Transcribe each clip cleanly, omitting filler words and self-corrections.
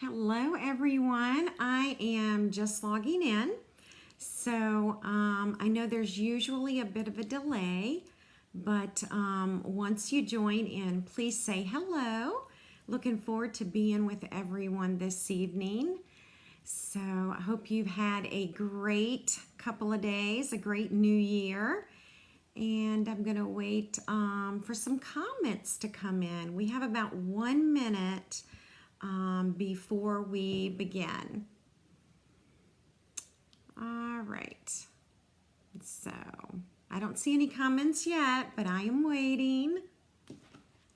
Hello everyone, I am just logging in. So I know there's usually a bit of a delay, but once you join in, please say hello. Looking forward to being with everyone this evening. So I hope you've had a great couple of days, a great new year. And I'm gonna wait for some comments to come in. We have about 1 minute before we begin. All right, so I don't see any comments yet, but I am waiting.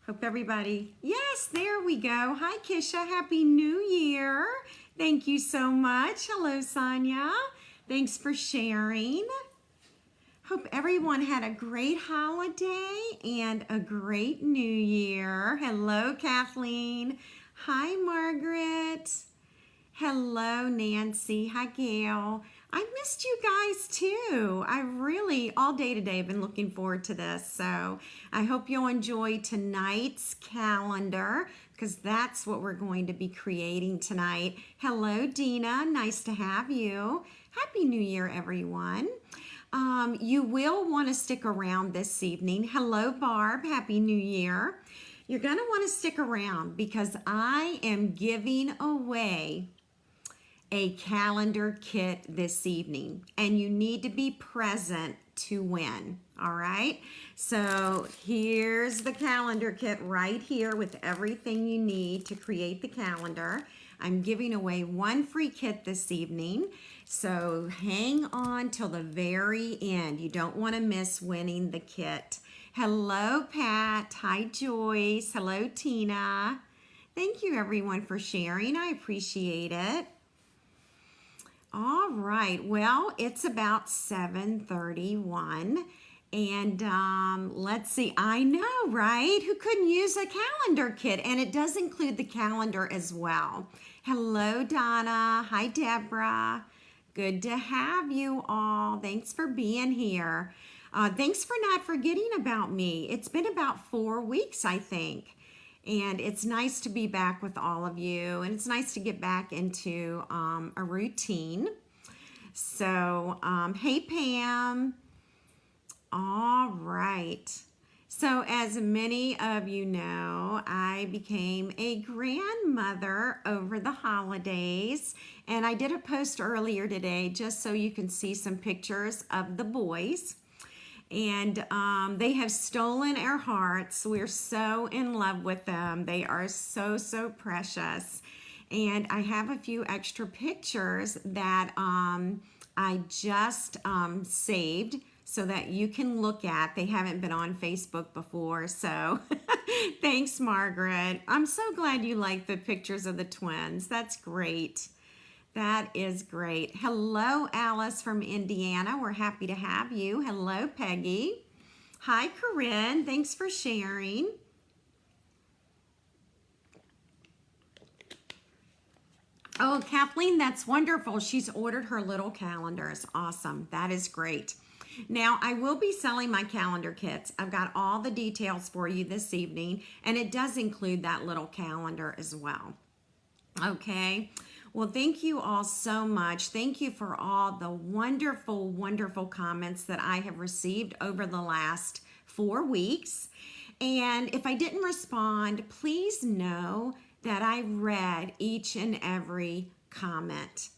Hope everybody, yes, there we go. Hi Kisha, Happy New Year. Thank you so much. Hello Sonia, thanks for sharing. Hope everyone had a great holiday and a great new year. Hello Kathleen. Hi Margaret. Hello Nancy. Hi Gail. I missed you guys too. I really, all day today, have been looking forward to this. So I hope you'll enjoy tonight's calendar because that's what we're going to be creating tonight. Hello Dina, nice to have you. Happy New Year everyone. You will want to stick around this evening. Hello Barb, Happy New Year. You're going to want to stick around because I am giving away a calendar kit this evening and you need to be present to win. All right, so here's the calendar kit right here with everything you need to create the calendar. I'm giving away one free kit this evening, so hang on till the very end. You don't want to miss winning the kit. Hello Pat, hi Joyce, hello Tina. Thank you everyone for sharing, I appreciate it. All right, well, it's about 7:31 and let's see, I know, right? Who couldn't use a calendar kit? And it does include the calendar as well. Hello, Donna. Hi, Deborah. Good to have you all. Thanks for being here. Thanks for not forgetting about me. It's been about 4 weeks, I think. And it's nice to be back with all of you. And it's nice to get back into a routine. So, hey, Pam. All right. So as many of you know, I became a grandmother over the holidays. And I did a post earlier today just so you can see some pictures of the boys. And they have stolen our hearts. We're so in love with them. They are so, so precious. And I have a few extra pictures that I just saved so that you can look at. They haven't been on Facebook before, so thanks, Margaret. I'm so glad you like the pictures of the twins. That's great. That is great. Hello, Alice from Indiana. We're happy to have you. Hello, Peggy. Hi, Corinne. Thanks for sharing. Oh, Kathleen, that's wonderful. She's ordered her little calendars. Awesome. That is great. Now, I will be selling my calendar kits. I've got all the details for you this evening, and it does include that little calendar as well. Okay. Well, thank you all so much. Thank you for all the wonderful, wonderful comments that I have received over the last 4 weeks. And if I didn't respond, please know that I read each and every comment.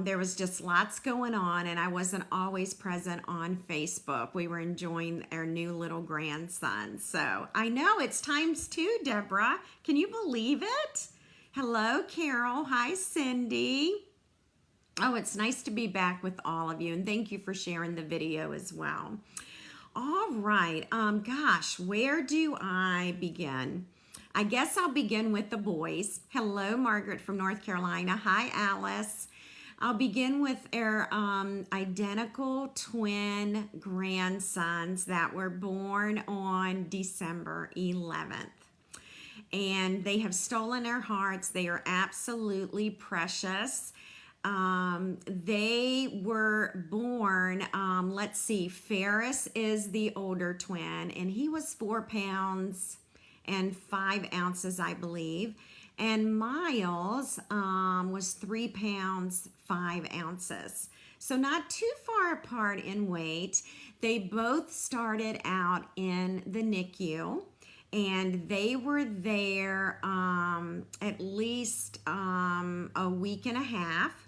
There was just lots going on and I wasn't always present on Facebook. We were enjoying our new little grandson. So I know it's times 2, Deborah. Can you believe it? Hello, Carol. Hi, Cindy. Oh, it's nice to be back with all of you and thank you for sharing the video as well. All right, gosh, where do I begin? I guess I'll begin with the boys. Hello, Margaret from North Carolina. Hi, Alice. I'll begin with our identical twin grandsons that were born on December 11th. And they have stolen our hearts. They are absolutely precious. They were born, let's see, Ferris is the older twin, and he was 4 pounds and 5 ounces, I believe. and Miles was 3 pounds 5 ounces. So not too far apart in weight. They both started out in the NICU, and they were there at least a week and a half,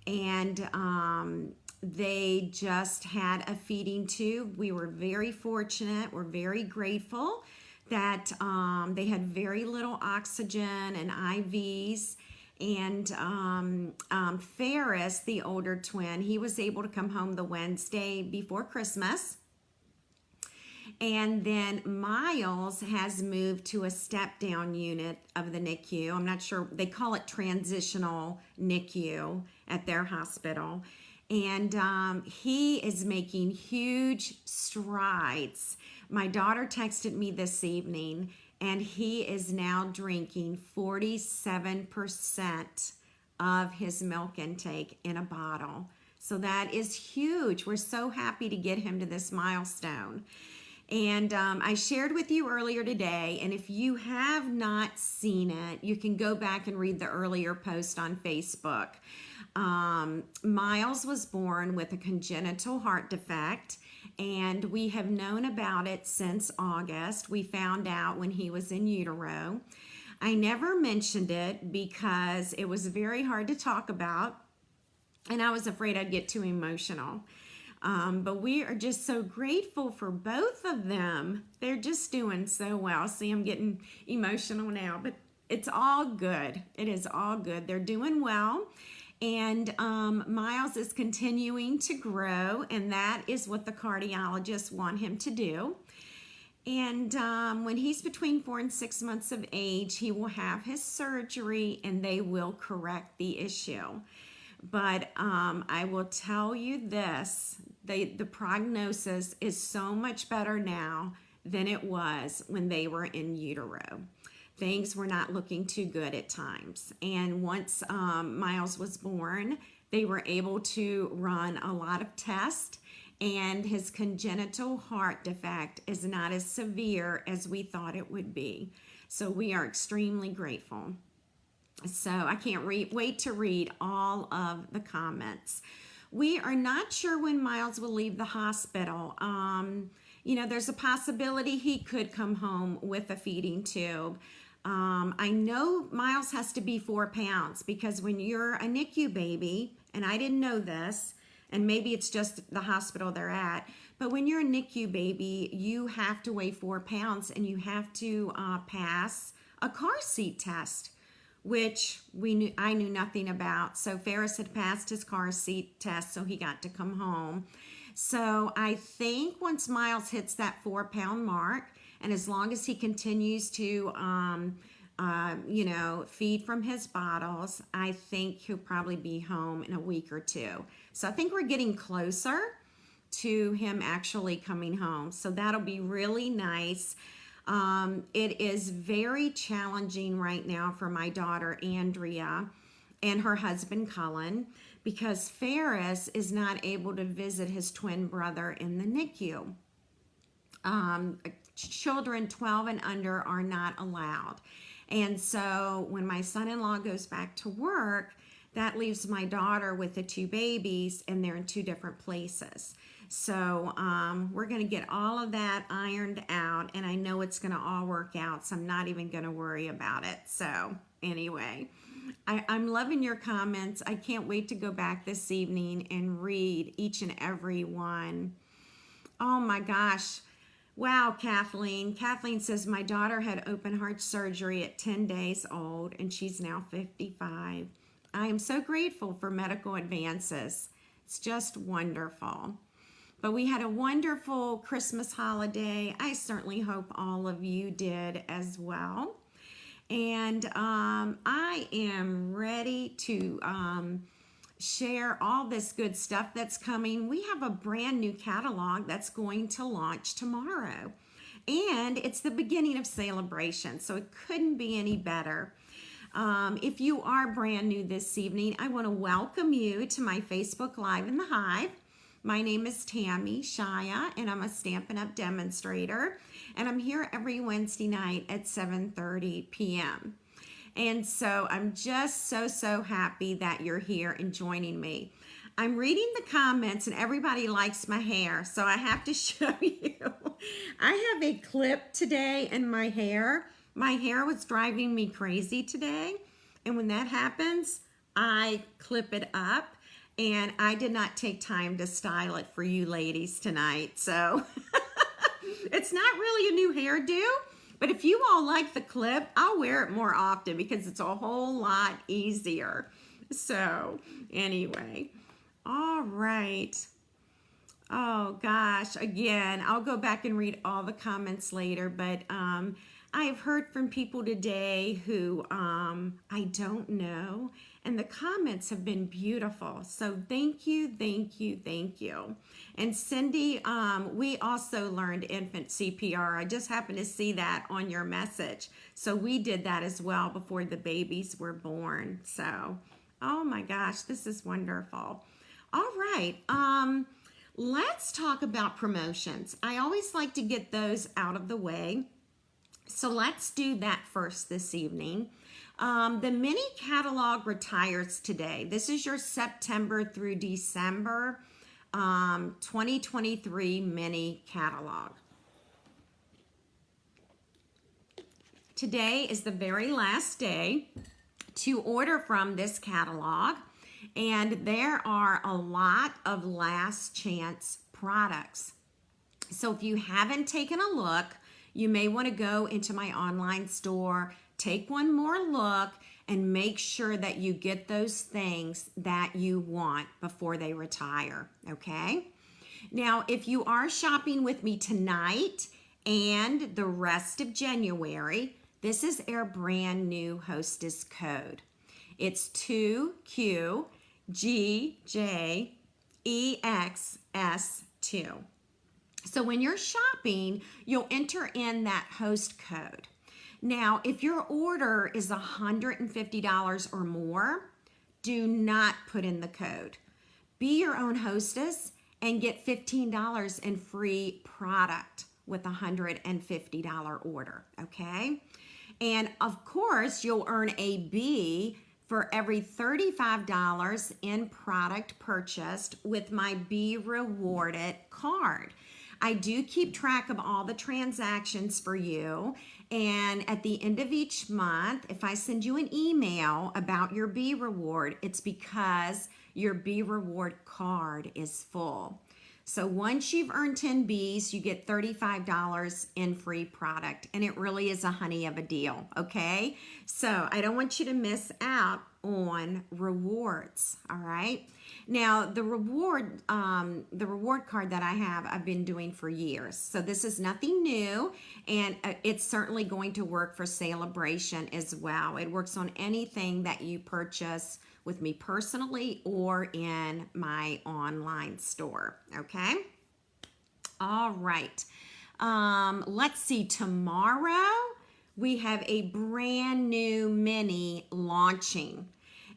and they just had a feeding tube. We were very fortunate. We're very grateful that they had very little oxygen and IVs. And Ferris, the older twin, he was able to come home the Wednesday before Christmas. And then Miles has moved to a step-down unit of the NICU. I'm not sure, they call it transitional NICU at their hospital. And he is making huge strides. My daughter texted me this evening, and he is now drinking 47% of his milk intake in a bottle. So that is huge. We're so happy to get him to this milestone. And I shared with you earlier today, and if you have not seen it, you can go back and read the earlier post on Facebook. Miles was born with a congenital heart defect, and we have known about it since August. We found out when he was in utero. I never mentioned it because it was very hard to talk about, and I was afraid I'd get too emotional. But we are just so grateful for both of them. They're just doing so well. See, I'm getting emotional now, but it's all good. It is all good. They're doing well. And Miles is continuing to grow, and that is what the cardiologists want him to do. And when he's between 4 and 6 months of age, he will have his surgery, and they will correct the issue. But I will tell you this, the prognosis is so much better now than it was when they were in utero. Things were not looking too good at times. And once Miles was born, they were able to run a lot of tests, and his congenital heart defect is not as severe as we thought it would be. So we are extremely grateful. So I can't wait to read all of the comments. We are not sure when Miles will leave the hospital. You know, there's a possibility he could come home with a feeding tube. I know Miles has to be 4 pounds because when you're a NICU baby, and I didn't know this, and maybe it's just the hospital they're at, but when you're a NICU baby, you have to weigh 4 pounds, and you have to pass a car seat test, which I knew nothing about. So Ferris had passed his car seat test, so he got to come home. So I think once Miles hits that 4 pound mark, and as long as he continues to, you know, feed from his bottles, I think he'll probably be home in a week or two. So I think we're getting closer to him actually coming home. So that'll be really nice. It is very challenging right now for my daughter, Andrea, and her husband, Cullen, because Ferris is not able to visit his twin brother in the NICU. Children 12 and under are not allowed. And so when my son-in-law goes back to work, that leaves my daughter with the 2 babies, and they're in 2 different places. So we're going to get all of that ironed out, and I know it's going to all work out, so I'm not even going to worry about it. So anyway, I'm loving your comments. I can't wait to go back this evening and read each and every one. Oh my gosh. Wow, Kathleen. Kathleen says, my daughter had open heart surgery at 10 days old, and she's now 55. I am so grateful for medical advances. It's just wonderful. But we had a wonderful Christmas holiday. I certainly hope all of you did as well. And I am ready to share all this good stuff that's coming. We have a brand new catalog that's going to launch tomorrow. And it's the beginning of celebration, so it couldn't be any better. If you are brand new this evening, I want to welcome you to my Facebook Live in the Hive. My name is Tammy Shia, and I'm a Stampin' Up! Demonstrator, and I'm here every Wednesday night at 7:30 p.m. And so I'm just so happy that you're here and joining me. I'm reading the comments and everybody likes my hair, so I have to show you. I have a clip today in my hair. My hair was driving me crazy today, and when that happens, I clip it up, and I did not take time to style it for you ladies tonight, so it's not really a new hairdo. But if you all like the clip, I'll wear it more often because it's a whole lot easier. So anyway, all right. Oh gosh, again, I'll go back and read all the comments later, but I have heard from people today who I don't know, and the comments have been beautiful. So thank you, thank you, thank you. And Cindy, we also learned infant CPR. I just happened to see that on your message. So we did that as well before the babies were born. So, oh my gosh, this is wonderful. All right, let's talk about promotions. I always like to get those out of the way. So let's do that first this evening. The mini catalog retires today. This is your September through December 2023 mini catalog. Today is the very last day to order from this catalog, and there are a lot of last chance products. So if you haven't taken a look, you may want to go into my online store, take one more look, and make sure that you get those things that you want before they retire, okay? Now, if you are shopping with me tonight and the rest of January, this is our brand new hostess code. It's 2QGJEXS2. So when you're shopping, you'll enter in that host code. Now, if your order is $150 or more, do not put in the code. Be your own hostess and get $15 in free product with a $150 order, okay? And of course, you'll earn a B for every $35 in product purchased with my Be Rewarded card. I do keep track of all the transactions for you, and at the end of each month, if I send you an email about your Be Reward, it's because your Be Reward card is full. So once you've earned 10 Bs, you get $35 in free product, and it really is a honey of a deal, okay? So I don't want you to miss out on rewards, all right? Now, the reward card that I have, I've been doing for years. So this is nothing new, and it's certainly going to work for Celebration as well. It works on anything that you purchase with me personally or in my online store, okay? All right. Let's see, tomorrow we have a brand new mini launching,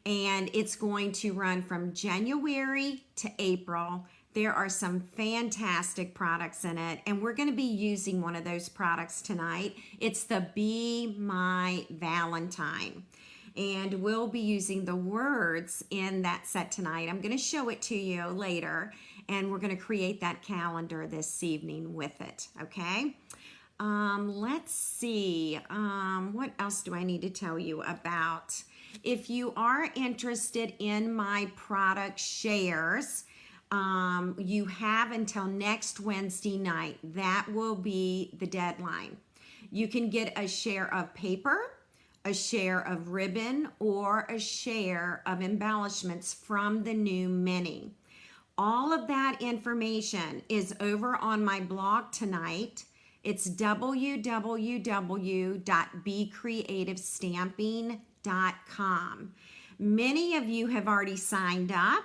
and it's going to run from January to April. There are some fantastic products in it, and we're going to be using one of those products tonight. It's the Be My Valentine, and we'll be using the words in that set tonight. I'm going to show it to you later, and we're going to create that calendar this evening with it, okay? Let's see, what else do I need to tell you about? If you are interested in my product shares, you have until next Wednesday night. That will be the deadline. You can get a share of paper, a share of ribbon, or a share of embellishments from the new mini. All of that information is over on my blog tonight. It's www.becreativestamping.com. Many of you have already signed up,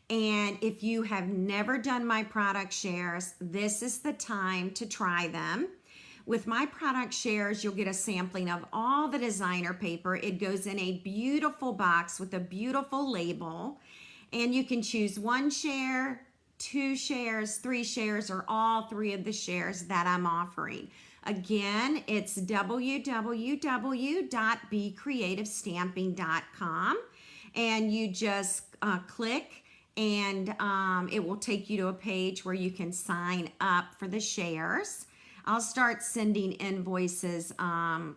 and if you have never done my product shares, this is the time to try them. With my product shares, you'll get a sampling of all the designer paper. It goes in a beautiful box with a beautiful label, and you can choose one share, 2 shares, 3 shares, or all 3 of the shares that I'm offering. Again, it's www.becreativestamping.com, and you just click, and it will take you to a page where you can sign up for the shares. I'll start sending invoices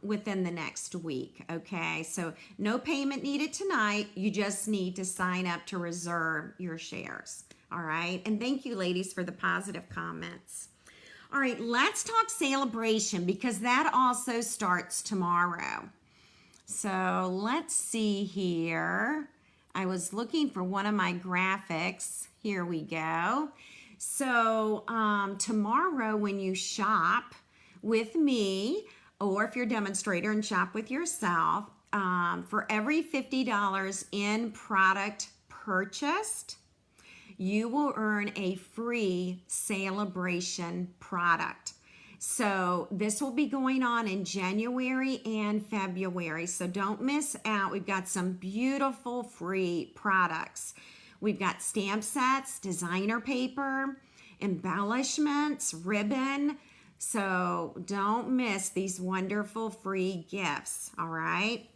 within the next week, okay? So no payment needed tonight. You just need to sign up to reserve your shares, all right? And thank you, ladies, for the positive comments. All right, let's talk celebration because that also starts tomorrow. So let's see here. I was looking for one of my graphics. Here we go. So tomorrow when you shop with me, or if you're a demonstrator and shop with yourself, for every $50 in product purchased, you will earn a free celebration product. So this will be going on in January and February. So don't miss out. We've got some beautiful free products. We've got stamp sets, designer paper, embellishments, ribbon. So don't miss these wonderful free gifts, all right?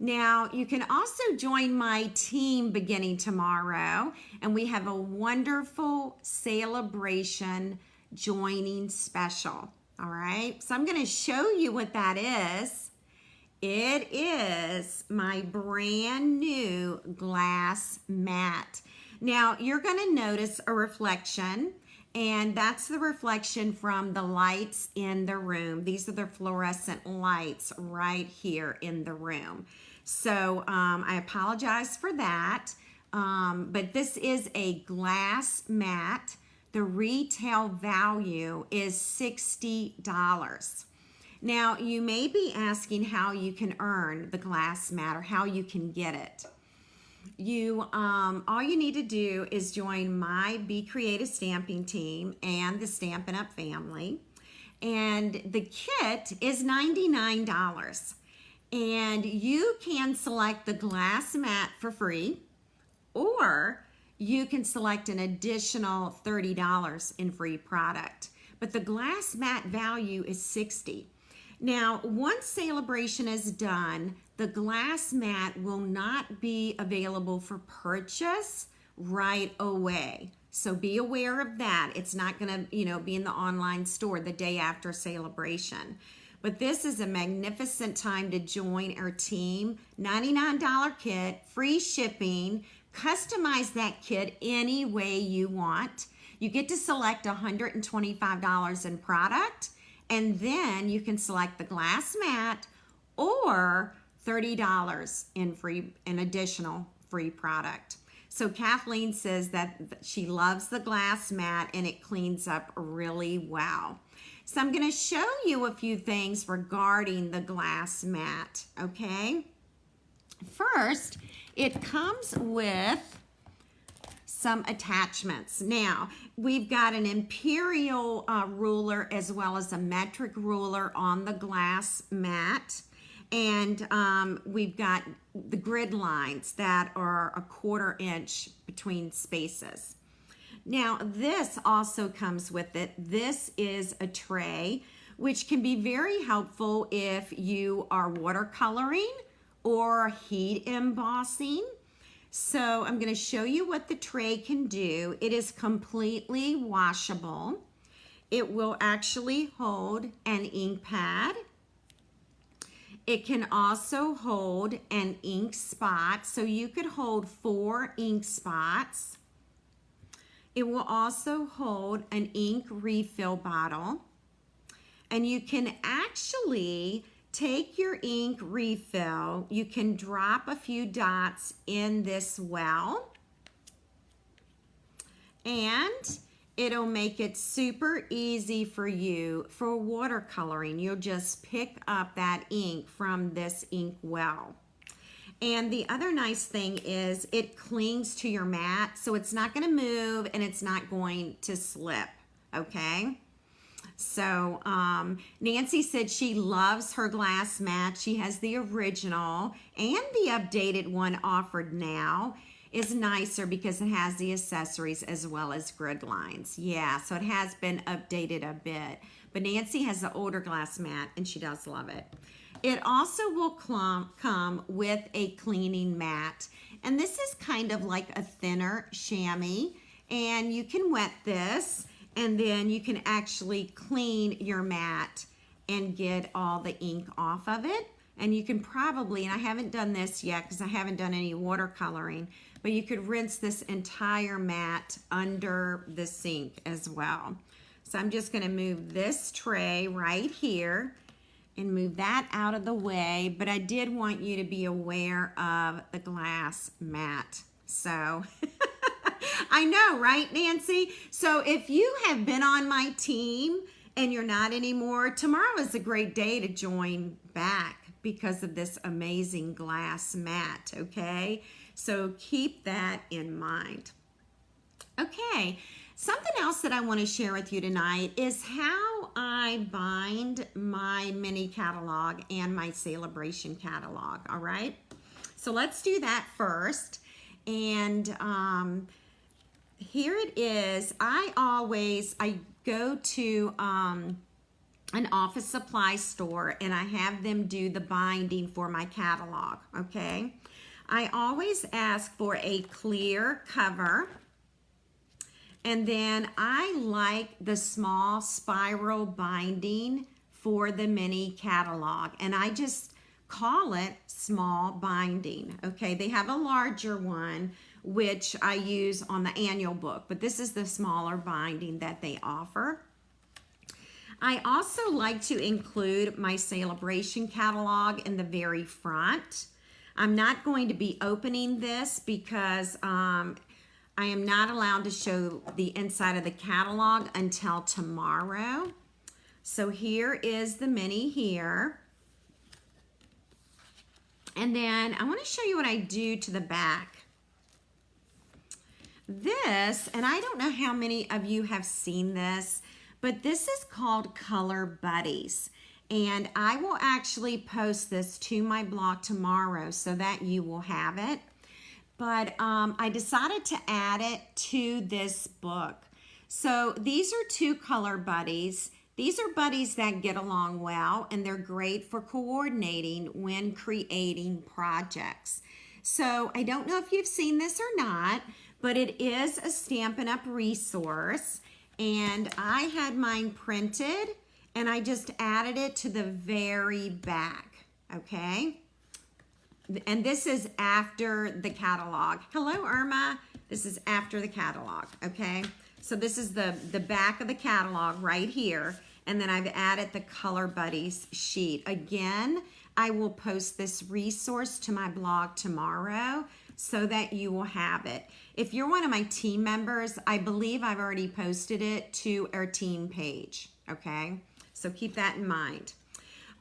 Now, you can also join my team beginning tomorrow, and we have a wonderful celebration joining special, all right? So I'm going to show you what that is. It is my brand new glass mat. Now, you're going to notice a reflection, and that's the reflection from the lights in the room. These are the fluorescent lights right here in the room. So I apologize for that, but this is a glass mat. The retail value is $60. Now, you may be asking how you can earn the glass mat or how you can get it. All you need to do is join my Be Creative Stamping team and the Stampin' Up family. And the kit is $99. And you can select the glass mat for free, or you can select an additional $30 in free product. But the glass mat value is $60. Now, once celebration is done, the glass mat will not be available for purchase right away. So be aware of that. It's not going to, be in the online store the day after celebration. But this is a magnificent time to join our team. $99 kit, free shipping. Customize that kit any way you want. You get to select $125 in product, and then you can select the glass mat or $30 in additional free product. So Kathleen says that she loves the glass mat and it cleans up really well. So I'm going to show you a few things regarding the glass mat, okay? First, it comes with some attachments. Now, we've got an imperial ruler as well as a metric ruler on the glass mat. And we've got the grid lines that are a 1/4 inch between spaces. Now, this also comes with it. This is a tray, which can be very helpful if you are watercoloring or heat embossing. So I'm going to show you what the tray can do. It is completely washable. It will actually hold an ink pad. It can also hold an ink spot, so you could hold 4 ink spots. It will also hold an ink refill bottle. And you can actually take your ink refill, you can drop a few dots in this well, and it'll make it super easy for you for watercoloring. You'll just pick up that ink from this ink well. And the other nice thing is it clings to your mat, so it's not going to move and it's not going to slip, okay? So Nancy said she loves her glass mat. She has the original and the updated one offered now. is nicer because it has the accessories as well as grid lines. Yeah, so it has been updated a bit. But Nancy has the older glass mat and she does love it. It also will come with a cleaning mat. And this is kind of like a thinner chamois. And you can wet this and then you can actually clean your mat and get all the ink off of it. And you can probably, and I haven't done this yet because I haven't done any watercoloring, but you could rinse this entire mat under the sink as well. So I'm just gonna move this tray right here and move that out of the way, but I did want you to be aware of the glass mat. So, I know, right, Nancy? So if you have been on my team and you're not anymore, tomorrow is a great day to join back because of this amazing glass mat, okay? So keep that in mind. Okay, something else that I want to share with you tonight is how I bind my mini catalog and my celebration catalog, all right? So let's do that first. And here it is. I go to an office supply store and I have them do the binding for my catalog, okay? I always ask for a clear cover, and then I like the small spiral binding for the mini catalog, and I just call it small binding, okay? They have a larger one which I use on the annual book, but this is the smaller binding that they offer. I also like to include my celebration catalog in the very front. I'm not going to be opening this because I am not allowed to show the inside of the catalog until tomorrow. So here is the mini here. And then I want to show you what I do to the back. This, and I don't know how many of you have seen this, but this is called Color Buddies. And I will actually post this to my blog tomorrow so that you will have it. But I decided to add it to this book. So these are two color buddies. These are buddies that get along well, and they're great for coordinating when creating projects. So I don't know if you've seen this or not, but it is a Stampin' Up! Resource. And I had mine printed and I just added it to the very back, okay? And this is after the catalog. Hello, Irma. This is after the catalog, okay? So this is the back of the catalog right here. And then I've added the Color Buddies sheet. Again, I will post this resource to my blog tomorrow so that you will have it. If you're one of my team members, I believe I've already posted it to our team page, okay? So keep that in mind.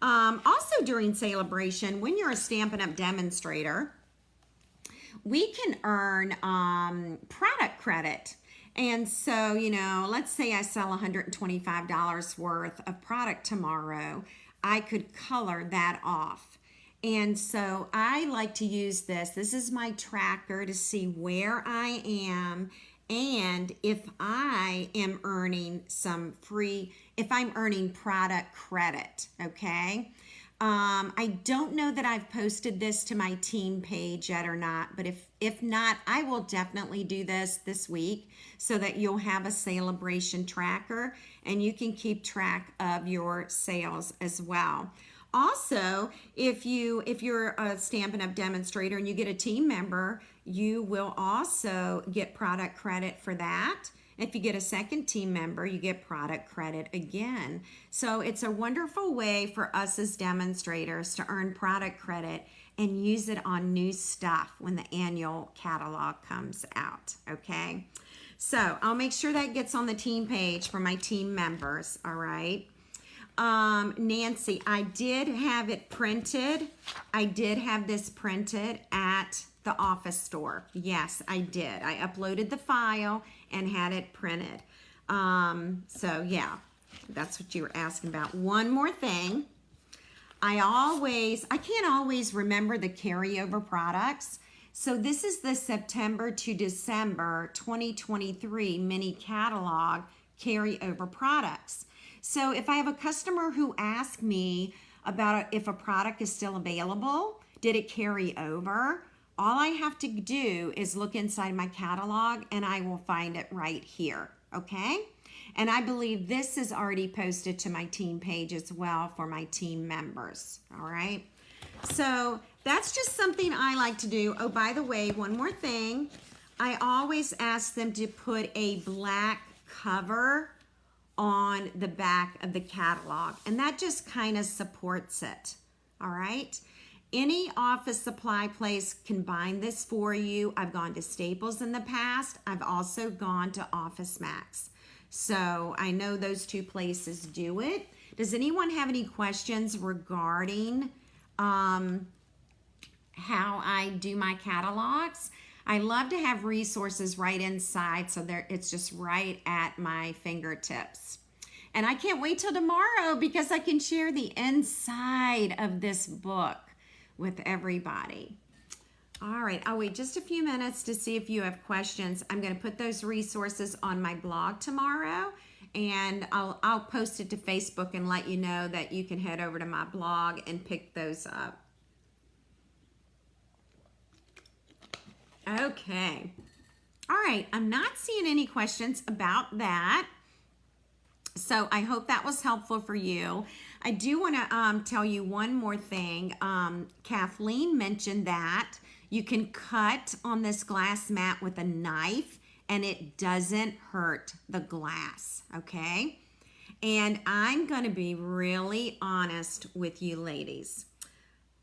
Also during celebration, when you're a Stampin' Up! Demonstrator, we can earn product credit. And so, you know, let's say I sell $125 worth of product tomorrow, I could color that off. And so I like to use this. This is my tracker to see where I am and if I am earning some free, if I'm earning product credit, okay? I don't know that I've posted this to my team page yet or not, but if not, I will definitely do this week so that you'll have a celebration tracker and you can keep track of your sales as well. Also, if you're a Stampin' Up! Demonstrator and you get a team member, you will also get product credit for that. If you get a second team member, you get product credit again. So it's a wonderful way for us as demonstrators to earn product credit and use it on new stuff when the annual catalog comes out, okay? So I'll make sure that gets on the team page for my team members, all right? Nancy, I did have it printed. I did have this printed at the office store. Yes, I did. I uploaded the file and had it printed. So yeah, that's what you were asking about. One more thing. I can't always remember the carryover products. So this is the September to December 2023 mini catalog carryover products. So if I have a customer who asks me about if a product is still available, did it carry over? All I have to do is look inside my catalog and I will find it right here, okay? And I believe this is already posted to my team page as well for my team members, all right? So that's just something I like to do. Oh, by the way, one more thing. I always ask them to put a black cover on the back of the catalog, and that just kind of supports it, all right? Any office supply place can bind this for you. I've gone to Staples in the past. I've also gone to Office Max. So I know those two places do it. Does anyone have any questions regarding how I do my catalogs? I love to have resources right inside so it's just right at my fingertips. And I can't wait till tomorrow because I can share the inside of this book with everybody. All right, I'll wait just a few minutes to see if you have questions. I'm going to put those resources on my blog tomorrow, and I'll post it to Facebook and let you know that you can head over to my blog and pick those up. Okay. All right, I'm not seeing any questions about that. So I hope that was helpful for you. I do want to tell you one more thing. Kathleen mentioned that you can cut on this glass mat with a knife and it doesn't hurt the glass, okay? And I'm going to be really honest with you ladies.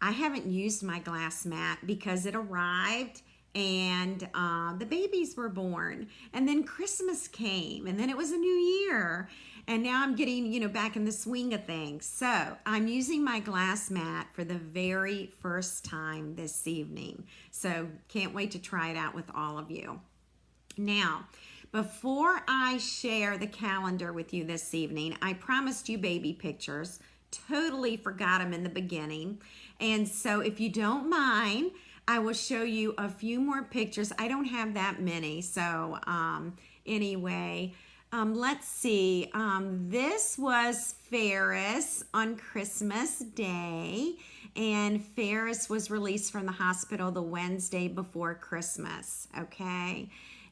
I haven't used my glass mat because it arrived and the babies were born, and then Christmas came, and then it was a new year, and now I'm getting, back in the swing of things. So I'm using my glass mat for the very first time this evening. So can't wait to try it out with all of you. Now, before I share the calendar with you this evening, I promised you baby pictures. Totally forgot them in the beginning. And so if you don't mind, I will show you a few more pictures. I don't have that many. So anyway, let's see. This was Ferris on Christmas Day. And Ferris was released from the hospital the Wednesday before Christmas. Okay.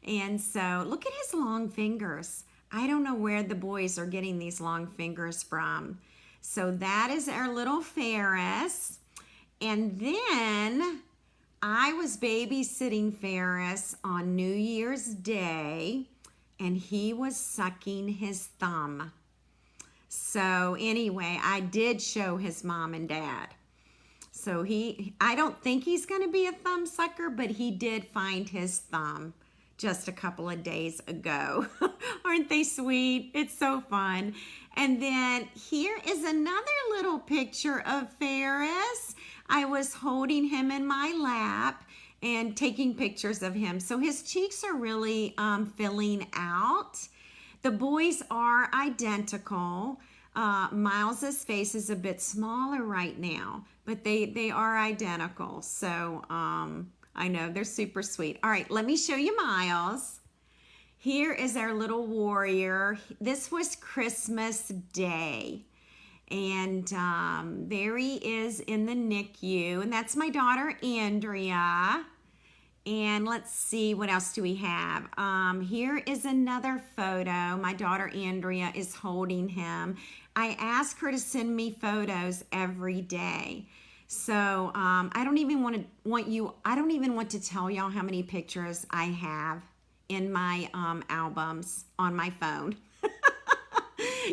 And so look at his long fingers. I don't know where the boys are getting these long fingers from. So that is our little Ferris. And then I was babysitting Ferris on New Year's Day, and he was sucking his thumb. So anyway, I did show his mom and dad. So I don't think he's going to be a thumb sucker, but he did find his thumb just a couple of days ago. Aren't they sweet? It's so fun. And then here is another little picture of Ferris. I was holding him in my lap and taking pictures of him. So his cheeks are really filling out. The boys are identical. Miles's face is a bit smaller right now, but they are identical. So I know they're super sweet. All right, let me show you Miles. Here is our little warrior. This was Christmas Day. And there he is in the NICU. And that's my daughter, Andrea. And let's see, what else do we have? Here is another photo. My daughter, Andrea, is holding him. I ask her to send me photos every day. So I don't even want to tell y'all how many pictures I have in my albums on my phone.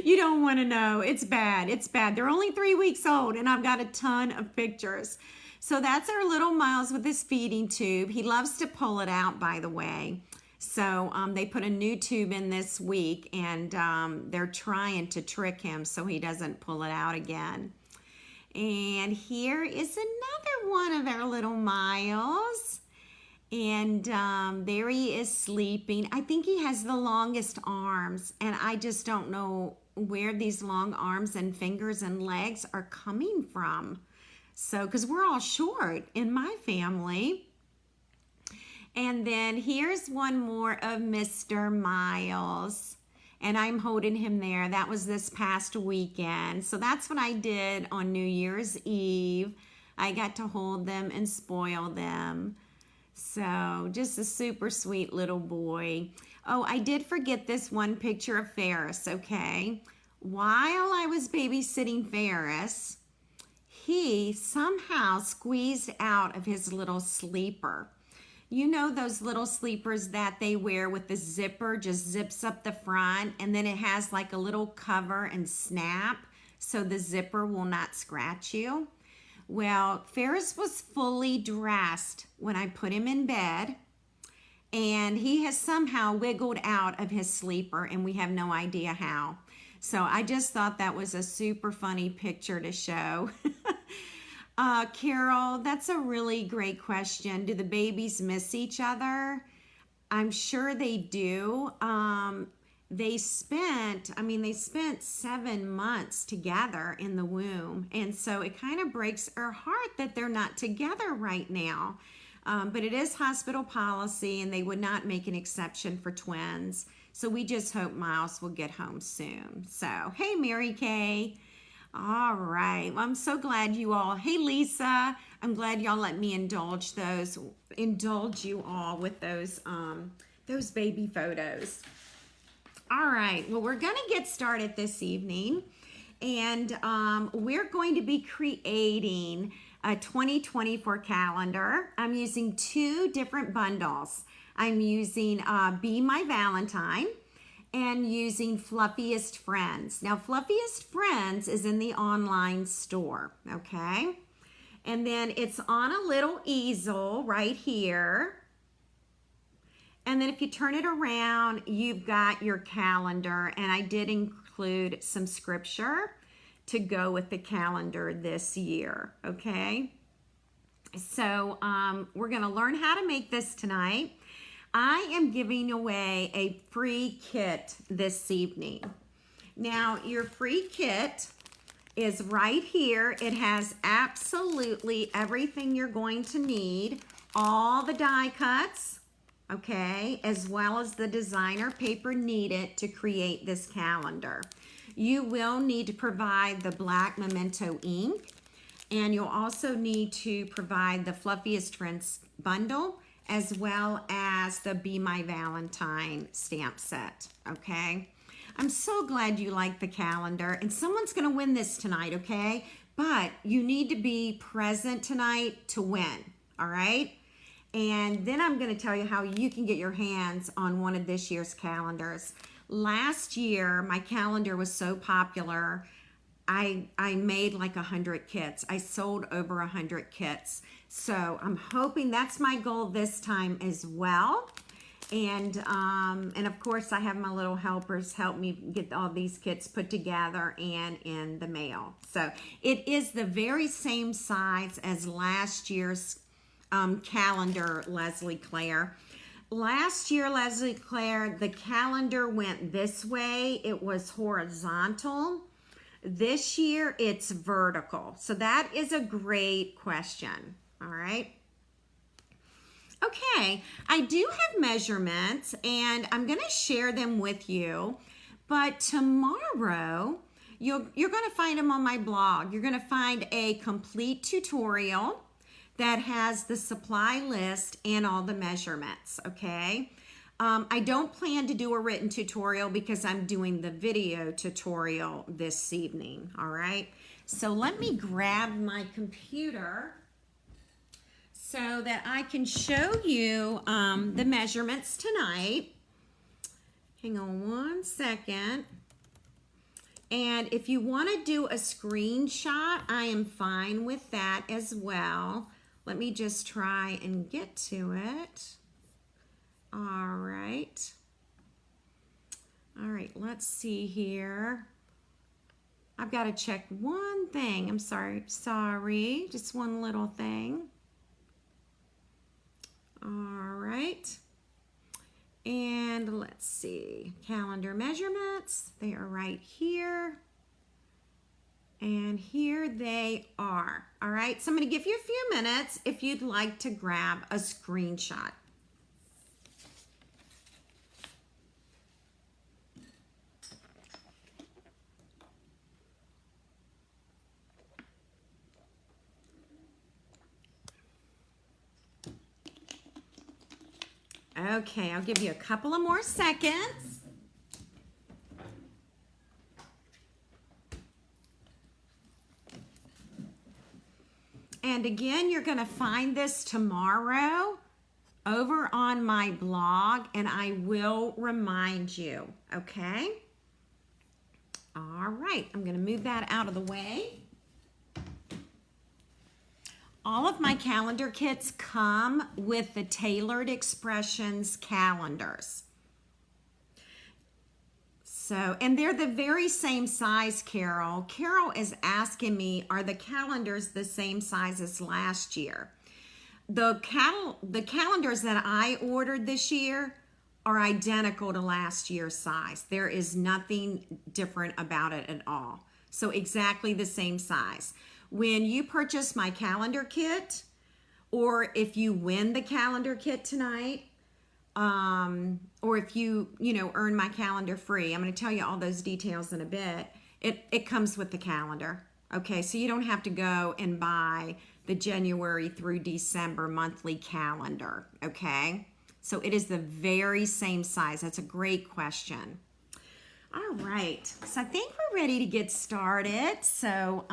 You don't want to know. It's bad. It's bad. They're only 3 weeks old, and I've got a ton of pictures. So that's our little Miles with his feeding tube. He loves to pull it out, by the way. So they put a new tube in this week, and they're trying to trick him so he doesn't pull it out again. And here is another one of our little Miles. And there he is sleeping. I think he has the longest arms, and I just don't know where these long arms and fingers and legs are coming from. So, because we're all short in my family. And then here's one more of Mr. Miles. And I'm holding him there. That was this past weekend. So that's what I did on New Year's Eve. I got to hold them and spoil them. So just a super sweet little boy. Oh, I did forget this one picture of Ferris, okay? While I was babysitting Ferris, he somehow squeezed out of his little sleeper. You know those little sleepers that they wear with the zipper, just zips up the front, and then it has like a little cover and snap so the zipper will not scratch you? Well, Ferris was fully dressed when I put him in bed, and he has somehow wiggled out of his sleeper, and we have no idea how. So I just thought that was a super funny picture to show. Carol, that's a really great question. Do the babies miss each other? I'm sure they do. They spent 7 months together in the womb. And so it kind of breaks our heart that they're not together right now. But it is hospital policy, and they would not make an exception for twins. So we just hope Miles will get home soon. So, hey, Mary Kay. All right. Well, I'm so glad you all. Hey, Lisa. I'm glad y'all let me indulge you all with those baby photos. All right. Well, we're going to get started this evening, and we're going to be creating a 2024 calendar. I'm using 2 different bundles. I'm using Be My Valentine and using Fluffiest Friends. Now, Fluffiest Friends is in the online store, okay? And then it's on a little easel right here. And then if you turn it around, you've got your calendar. And I did include some scripture to go with the calendar this year, okay? So we're going to learn how to make this tonight. I am giving away a free kit this evening. Now, your free kit is right here. It has absolutely everything you're going to need, all the die cuts, okay, as well as the designer paper needed to create this calendar. You will need to provide the black memento ink, and you'll also need to provide the Fluffiest Friends bundle, as well as the Be My Valentine stamp set, okay? I'm so glad you like the calendar, and someone's gonna win this tonight, okay? But you need to be present tonight to win, all right? And then I'm gonna tell you how you can get your hands on one of this year's calendars. Last year, my calendar was so popular, I made like 100 kits. I sold over 100 kits. So I'm hoping that's my goal this time as well. And of course I have my little helpers help me get all these kits put together and in the mail. So it is the very same size as last year's calendar, Leslie Claire. Last year, Leslie Claire, the calendar went this way. It was horizontal. This year, it's vertical. So that is a great question. All right. Okay, I do have measurements, and I'm going to share them with you. But tomorrow, you're going to find them on my blog. You're going to find a complete tutorial that has the supply list and all the measurements, okay? I don't plan to do a written tutorial because I'm doing the video tutorial this evening, all right? So let me grab my computer so that I can show you the measurements tonight. Hang on one second. And if you want to do a screenshot, I am fine with that as well. Let me just try and get to it. All right. All right, let's see here. I've got to check one thing. I'm sorry, just one little thing. All right. And let's see, calendar measurements, they are right here. And here they are. All right, so I'm going to give you a few minutes if you'd like to grab a screenshot. Okay, I'll give you a couple of more seconds. And again, you're going to find this tomorrow over on my blog, and I will remind you, okay? All right, I'm going to move that out of the way. All of my calendar kits come with the Tailored Expressions calendars. So, and they're the very same size, Carol. Carol is asking me, are the calendars the same size as last year? The calendars that I ordered this year are identical to last year's size. There is nothing different about it at all. So exactly the same size. When you purchase my calendar kit, or if you win the calendar kit tonight, or if you earn my calendar free, I'm going to tell you all those details in a bit. It comes with the calendar. Okay, so you don't have to go and buy the January through December monthly calendar. Okay, so it is the very same size. That's a great question. All right, so I think we're ready to get started. So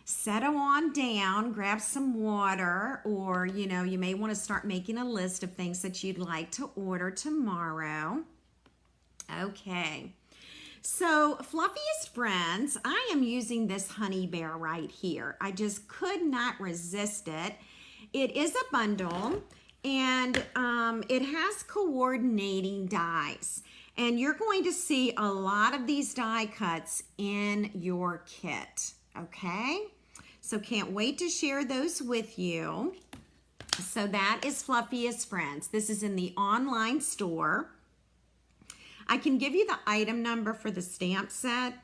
settle on down, grab some water, or you may want to start making a list of things that you'd like to order tomorrow. Okay, so Fluffiest friends, I am using this honey bear right here. I just could not resist it. It is a bundle, and it has coordinating dies. And you're going to see a lot of these die cuts in your kit, okay? So can't wait to share those with you. So that is Fluffiest Friends. This is in the online store. I can give you the item number for the stamp set,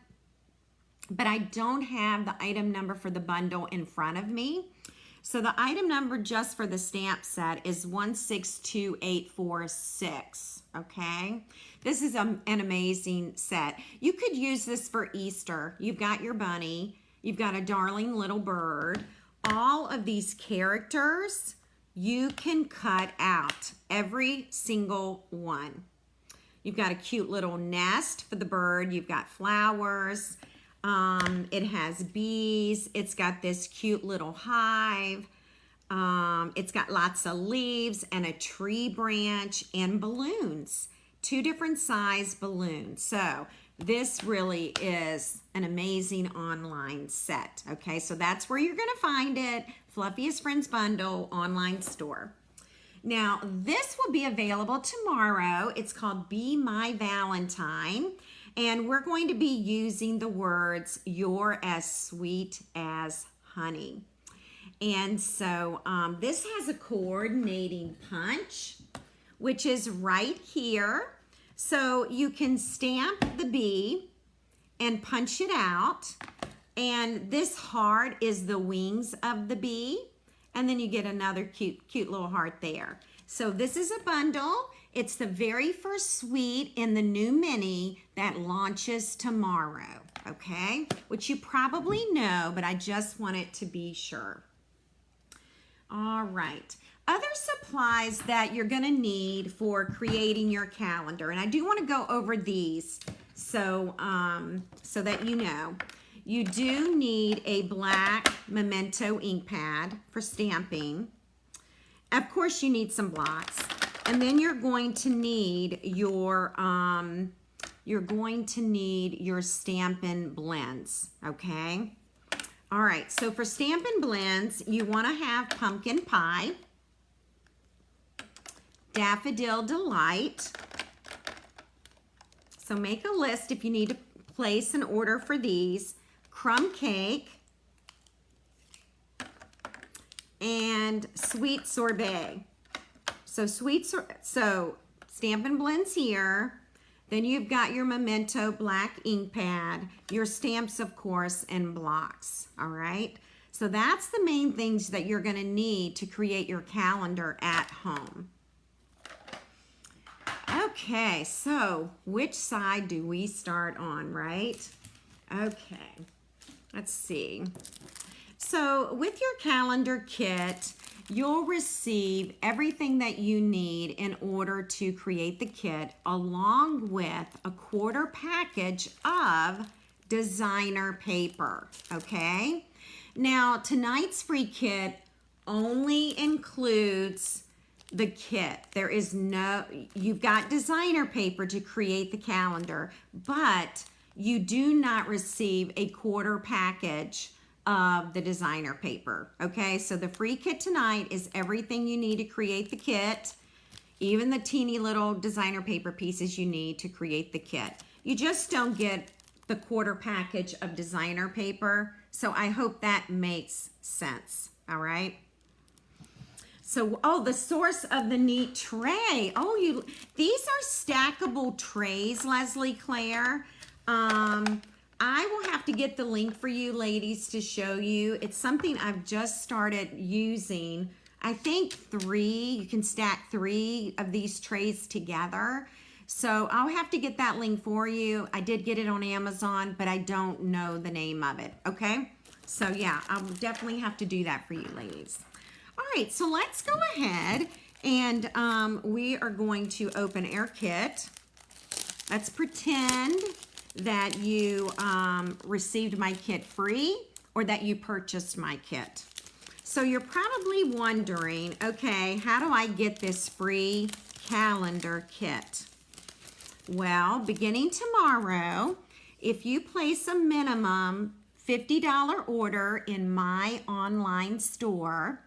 but I don't have the item number for the bundle in front of me. So the item number just for the stamp set is 162846, okay? This is an amazing set. You could use this for Easter. You've got your bunny. You've got a darling little bird. All of these characters, you can cut out every single one. You've got a cute little nest for the bird. You've got flowers. It has bees. It's got this cute little hive. It's got lots of leaves and a tree branch and balloons. 2 different size balloons. So this really is an amazing online set. Okay, so that's where you're going to find it. Fluffiest Friends Bundle online store. Now, this will be available tomorrow. It's called Be My Valentine. And we're going to be using the words, "You're as sweet as honey." And so this has a coordinating punch, which is right here. So you can stamp the bee and punch it out. And this heart is the wings of the bee. And then you get another cute little heart there. So this is a bundle. It's the very first suite in the new mini that launches tomorrow, okay? Which you probably know, but I just wanted to be sure. All right. Other supplies that you're going to need for creating your calendar, and I do want to go over these so that you know. You do need a black memento ink pad for stamping. Of course, you need some blocks, and then you're going to need your Stampin' blends. Okay. All right. So for Stampin' blends, you want to have pumpkin pie, daffodil delight. So make a list if you need to place an order for these. Crumb cake and sweet sorbet. So Stampin' blends here. Then you've got your memento black ink pad, your stamps, of course, and blocks. All right. So that's the main things that you're going to need to create your calendar at home. Okay, so which side do we start on, right? Okay, let's see. So with your calendar kit, you'll receive everything that you need in order to create the kit, along with a quarter package of designer paper, okay? Now, tonight's free kit only includes the kit. There is you've got designer paper to create the calendar, but you do not receive a quarter package of the designer paper, okay? So the free kit tonight is everything you need to create the kit, even the teeny little designer paper pieces you need to create the kit. You just don't get the quarter package of designer paper, so I hope that makes sense, all right? So, oh, the source of the neat tray. Oh, these are stackable trays, Leslie Claire. I will have to get the link for you ladies to show you. It's something I've just started using. I think you can stack 3 of these trays together. So I'll have to get that link for you. I did get it on Amazon, but I don't know the name of it, okay? So yeah, I'll definitely have to do that for you ladies. All right, so let's go ahead and we are going to open our kit. Let's pretend that you received my kit free or that you purchased my kit. So you're probably wondering, okay, how do I get this free calendar kit? Well, beginning tomorrow, if you place a minimum $50 order in my online store,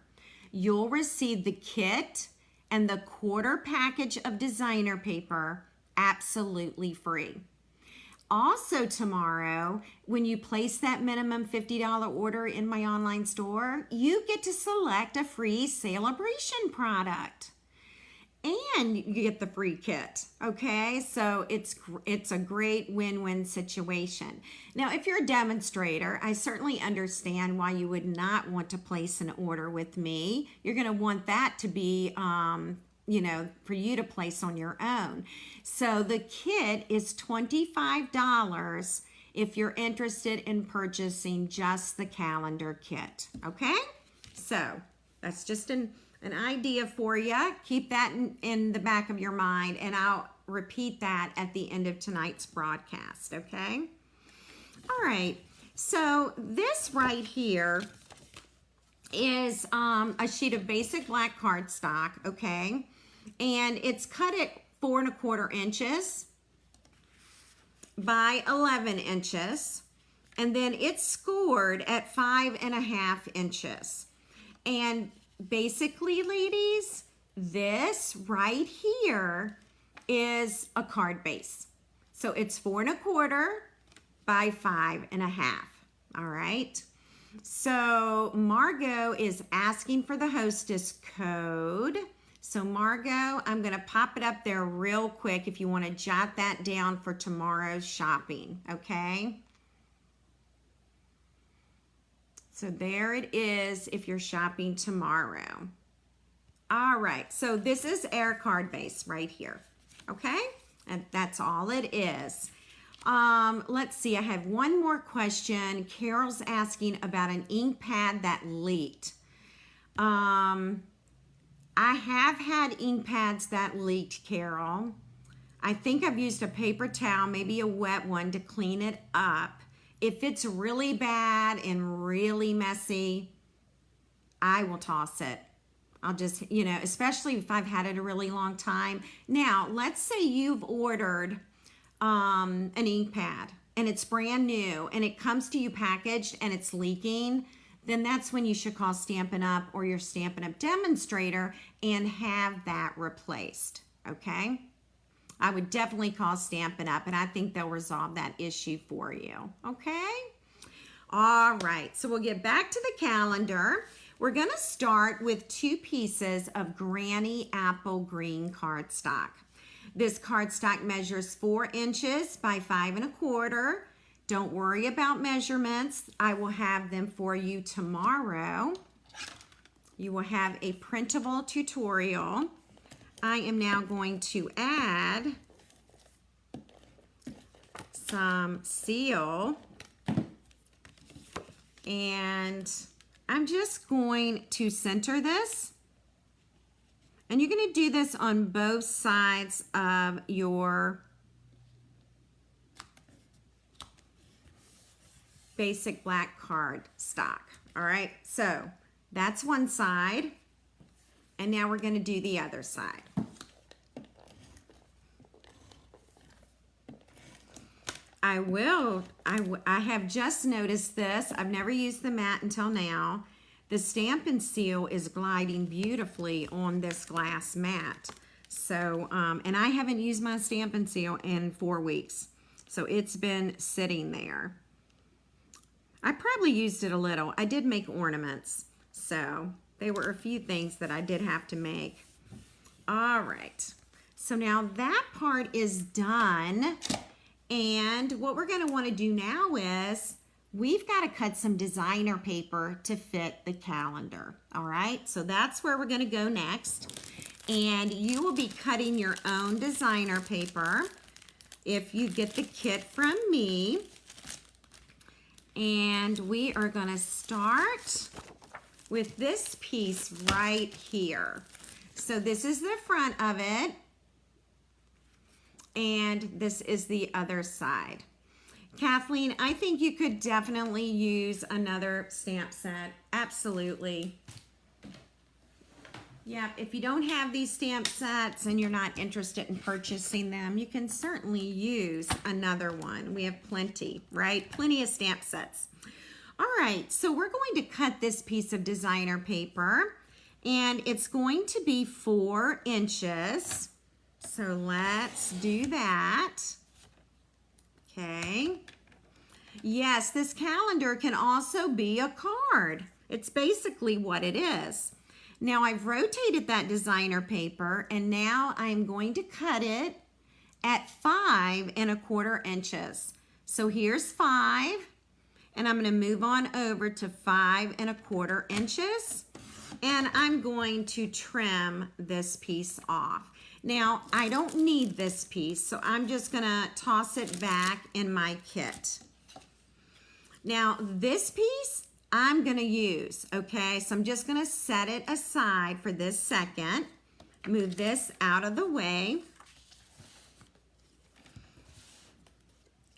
you'll receive the kit and the quarter package of designer paper absolutely free. Also tomorrow, when you place that minimum $50 order in my online store, you get to select a free celebration product. And you get the free kit, okay? So it's a great win-win situation. Now, if you're a demonstrator, I certainly understand why you would not want to place an order with me. You're gonna want that to be, for you to place on your own. So the kit is $25 if you're interested in purchasing just the calendar kit, okay? So that's just an idea for you. Keep that in the back of your mind, and I'll repeat that at the end of tonight's broadcast, okay? All right, so this right here is a sheet of basic black cardstock, okay? And it's cut at 4 1/4 inches by 11 inches. And then it's scored at 5 1/2 inches. And basically, ladies, this right here is a card base. So it's 4 1/4 by 5 1/2. All right. So Margot is asking for the hostess code. So Margot, I'm going to pop it up there real quick if you want to jot that down for tomorrow's shopping, okay? So there it is if you're shopping tomorrow. All right, so this is our card base right here, okay? And that's all it is. Let's see, I have one more question. Carol's asking about an ink pad that leaked. I have had ink pads that leaked, Carol. I think I've used a paper towel, maybe a wet one, to clean it up. If it's really bad and really messy, I will toss it. I'll just, especially if I've had it a really long time. Now, let's say you've ordered an ink pad and it's brand new and it comes to you packaged and it's leaking, then that's when you should call Stampin' Up or your Stampin' Up demonstrator and have that replaced, okay? I would definitely call Stampin' Up, and I think they'll resolve that issue for you, okay? All right, so we'll get back to the calendar. We're gonna start with 2 pieces of Granny Apple Green cardstock. This cardstock measures 4 inches by 5 1/4. Don't worry about measurements. I will have them for you tomorrow. You will have a printable tutorial. I am now going to add some seal and I'm just going to center this. And you're going to do this on both sides of your basic black card stock. All right, so that's one side. And now we're going to do the other side. I have just noticed this. I've never used the mat until now. The Stampin' seal is gliding beautifully on this glass mat. So, and I haven't used my Stampin' seal in 4 weeks. So it's been sitting there. I probably used it a little. I did make ornaments. So there were a few things that I did have to make. All right. So now that part is done. And what we're going to want to do now is we've got to cut some designer paper to fit the calendar. All right, so that's where we're going to go next. And you will be cutting your own designer paper if you get the kit from me. And we are going to start with this piece right here. So this is the front of it. And this is the other side. Kathleen, I think you could definitely use another stamp set. Absolutely. Yep, if you don't have these stamp sets and you're not interested in purchasing them, you can certainly use another one. We have plenty, right? Plenty of stamp sets. All right, so we're going to cut this piece of designer paper, and it's going to be 4 inches. So let's do that. Okay. Yes, this calendar can also be a card. It's basically what it is. Now I've rotated that designer paper, and now I'm going to cut it at 5 1/4 inches. So here's 5, and I'm going to move on over to 5 1/4 inches, and I'm going to trim this piece off. Now, I don't need this piece, so I'm just gonna toss it back in my kit. Now, this piece I'm gonna use, okay? So I'm just gonna set it aside for this second. Move this out of the way.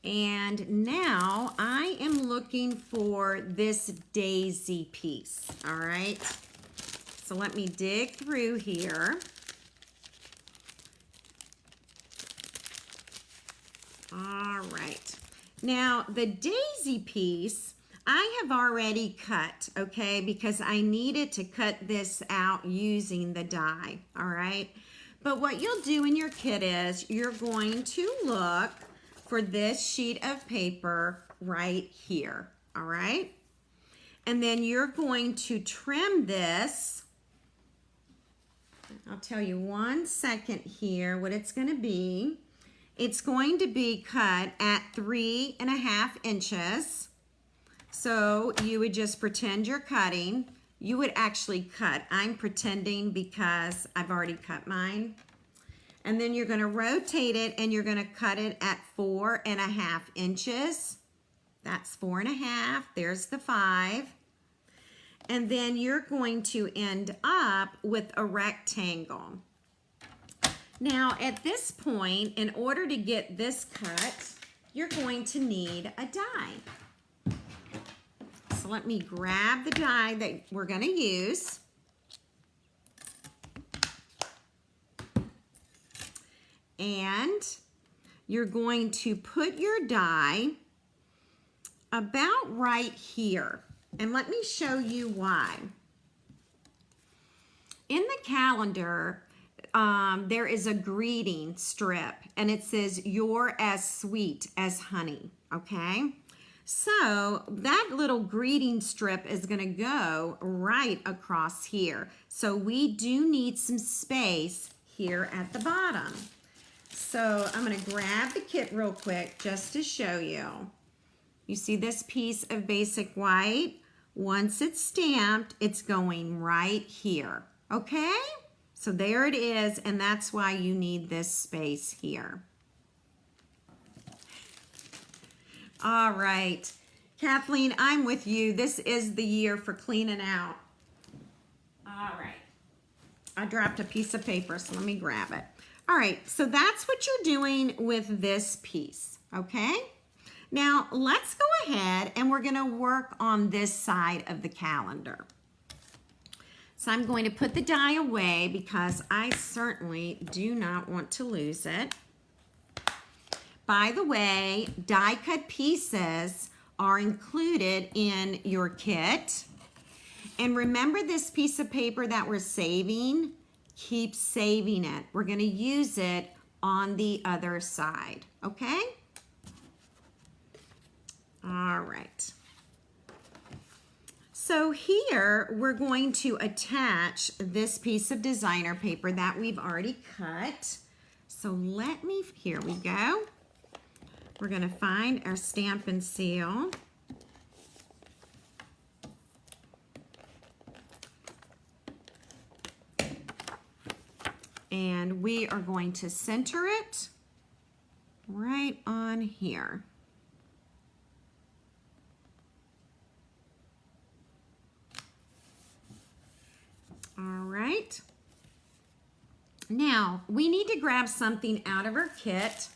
And now I am looking for this daisy piece, all right? So let me dig through here. All right, now the daisy piece I have already cut, okay, because I needed to cut this out using the die, all right? But what you'll do in your kit is you're going to look for this sheet of paper right here, all right? And then you're going to trim this. I'll tell you 1 second here what it's going to be. It's going to be cut at 3 1/2 inches. So you would just pretend you're cutting. You would actually cut. I'm pretending because I've already cut mine. And then you're going to rotate it and you're going to cut it at 4 1/2 inches. That's 4 1/2. There's the 5. And then you're going to end up with a rectangle. Now, at this point, in order to get this cut, you're going to need a die. So let me grab the die that we're going to use. And you're going to put your die about right here. And let me show you why. In the calendar, there is a greeting strip, and it says, "You're as sweet as honey," okay? So that little greeting strip is gonna go right across here. So we do need some space here at the bottom. So I'm gonna grab the kit real quick just to show you. You see this piece of basic white? Once it's stamped, it's going right here, okay? So there it is, and that's why you need this space here. All right, Kathleen, I'm with you. This is the year for cleaning out. All right. I dropped a piece of paper, so let me grab it. All right, so that's what you're doing with this piece, okay? Now, let's go ahead and we're gonna work on this side of the calendar. So I'm going to put the die away because I certainly do not want to lose it. By the way, die cut pieces are included in your kit. And remember this piece of paper that we're saving? Keep saving it. We're gonna use it on the other side, okay? All right. So here we're going to attach this piece of designer paper that we've already cut. So here we go. We're gonna find our Stampin' seal. And we are going to center it right on here. All right. Now, we need to grab something out of our kit.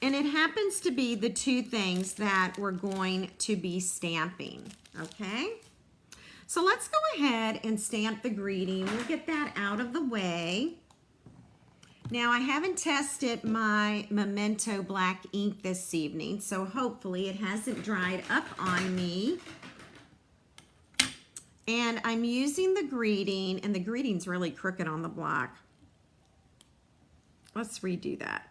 And it happens to be the two things that we're going to be stamping, okay? So let's go ahead and stamp the greeting. We'll get that out of the way. Now, I haven't tested my Memento black ink this evening, so hopefully it hasn't dried up on me. And I'm using the greeting, and the greeting's really crooked on the block. Let's redo that.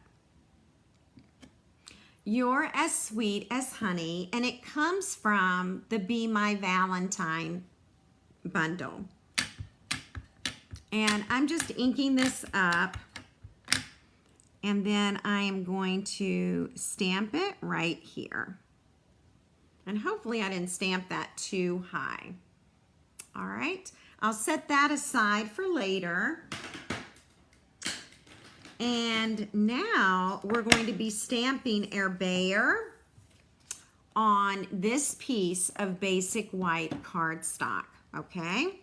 You're as sweet as honey, and it comes from the Be My Valentine bundle. And I'm just inking this up, and then I am going to stamp it right here. And hopefully I didn't stamp that too high. All right, I'll set that aside for later. And now we're going to be stamping our bear on this piece of basic white cardstock, okay?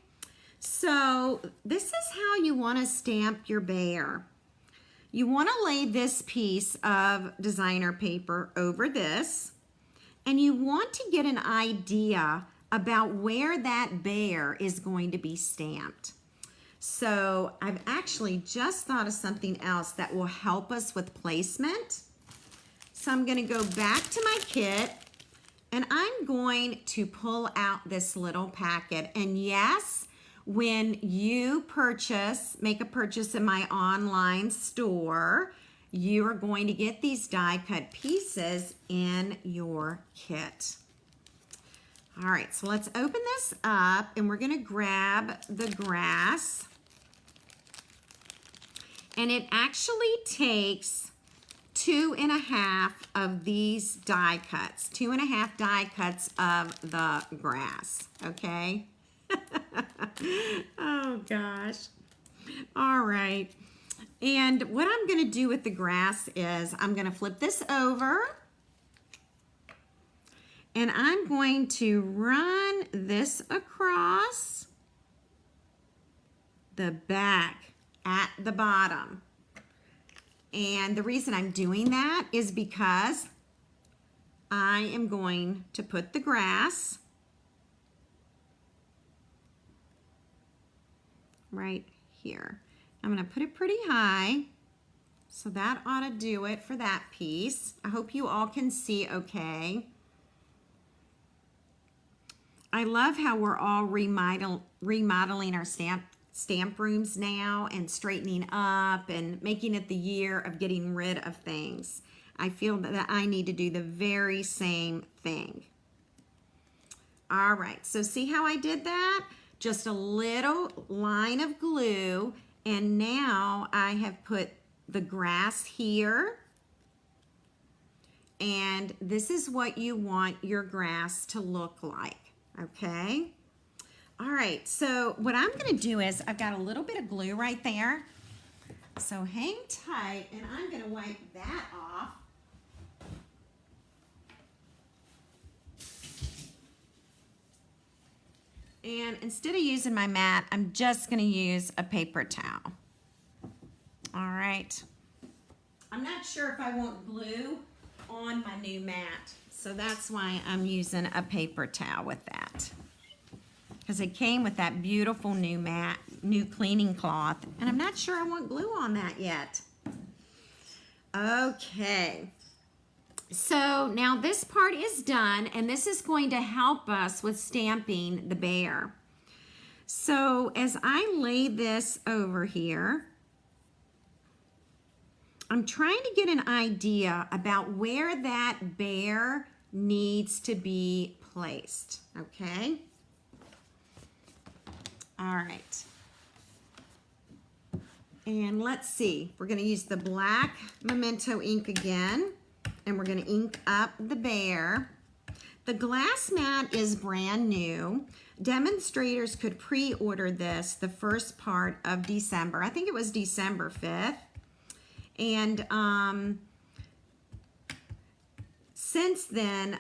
So this is how you want to stamp your bear. You want to lay this piece of designer paper over this, and you want to get an idea about where that bear is going to be stamped. So I've actually just thought of something else that will help us with placement. So I'm going to go back to my kit, and I'm going to pull out this little packet. And yes, when you make a purchase in my online store, you are going to get these die cut pieces in your kit. All right, so let's open this up, and we're gonna grab the grass. And it actually takes 2.5 of these die cuts, 2.5 die cuts of the grass, okay? Oh gosh. All right. And what I'm gonna do with the grass is I'm gonna flip this over, and I'm going to run this across the back at the bottom. And the reason I'm doing that is because I am going to put the grass right here. I'm going to put it pretty high, so that ought to do it for that piece. I hope you all can see okay. I love how we're all remodeling our stamp rooms now and straightening up and making it the year of getting rid of things. I feel that I need to do the very same thing. All right, so see how I did that? Just a little line of glue, and now I have put the grass here, and this is what you want your grass to look like. Okay, all right, so what I'm gonna do is I've got a little bit of glue right there, so hang tight, and I'm gonna wipe that off. And instead of using my mat, I'm just going to use a paper towel. All right. I'm not sure if I want glue on my new mat, so that's why I'm using a paper towel with that. Because it came with that beautiful new mat, new cleaning cloth, and I'm not sure I want glue on that yet. Okay. So now this part is done, and this is going to help us with stamping the bear. So as I lay this over here, I'm trying to get an idea about where that bear needs to be placed, okay? All right. And let's see, we're gonna use the black Memento ink again. And we're going to ink up the bear. The glass mat is brand new. Demonstrators could pre-order this the first part of December. I think it was December 5th. And since then,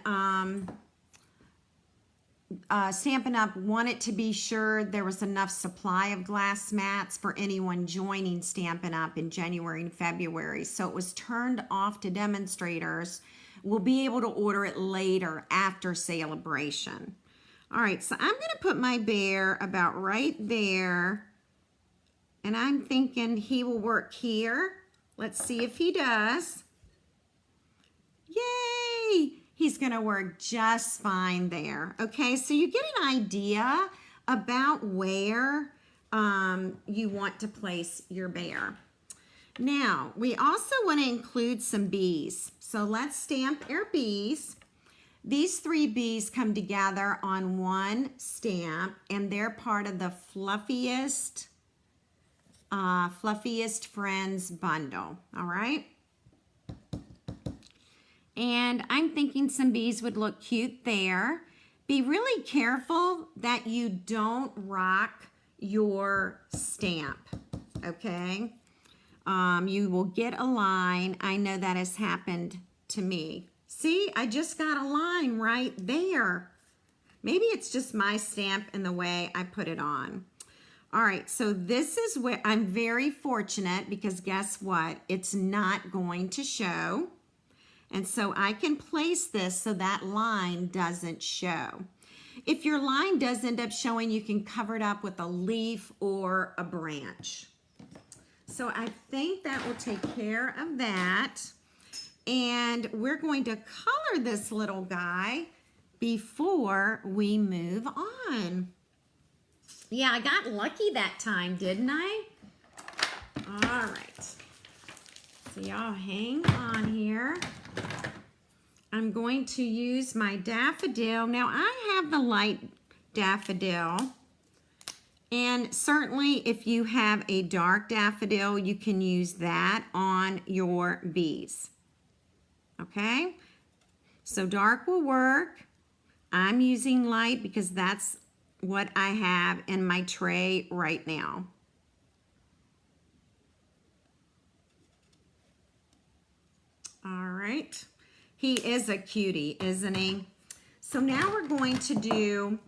Stampin' Up! Wanted to be sure there was enough supply of glass mats for anyone joining Stampin' Up! In January and February. So it was turned off to demonstrators. We'll be able to order it later after celebration. All right, so I'm going to put my bear about right there. And I'm thinking he will work here. Let's see if he does. Yay! He's going to work just fine there. Okay, so you get an idea about where you want to place your bear. Now, we also want to include some bees. So let's stamp our bees. These 3 bees come together on one stamp, and they're part of the Fluffiest Friends bundle. All right. And I'm thinking some bees would look cute there. Be really careful that you don't rock your stamp, okay? You will get a line. I know that has happened to me. See, I just got a line right there. Maybe it's just my stamp and the way I put it on. All right, so this is where I'm very fortunate because guess what? It's not going to show. And so I can place this so that line doesn't show. If your line does end up showing, you can cover it up with a leaf or a branch. So I think that will take care of that. And we're going to color this little guy before we move on. Yeah, I got lucky that time, didn't I? All right. So y'all hang on here. I'm going to use my daffodil. Now I have the light daffodil. And certainly if you have a dark daffodil, you can use that on your bees. Okay? So dark will work. I'm using light because that's what I have in my tray right now. All right. He is a cutie, isn't he? So now we're going to do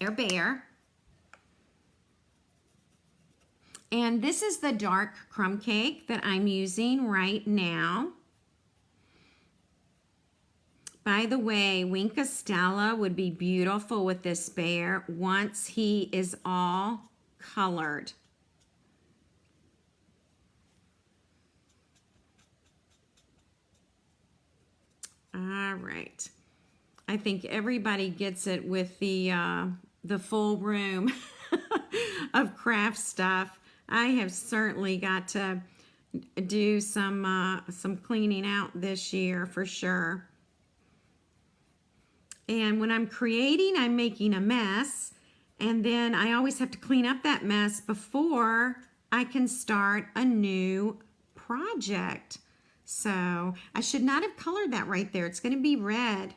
our bear. And this is the dark crumb cake that I'm using right now. By the way, Wink Stella would be beautiful with this bear once he is all colored. All right. I think everybody gets it with the full room of craft stuff. I have certainly got to do some cleaning out this year for sure. And when I'm creating, I'm making a mess. And then I always have to clean up that mess before I can start a new project. So I should not have colored that right there. It's going to be red.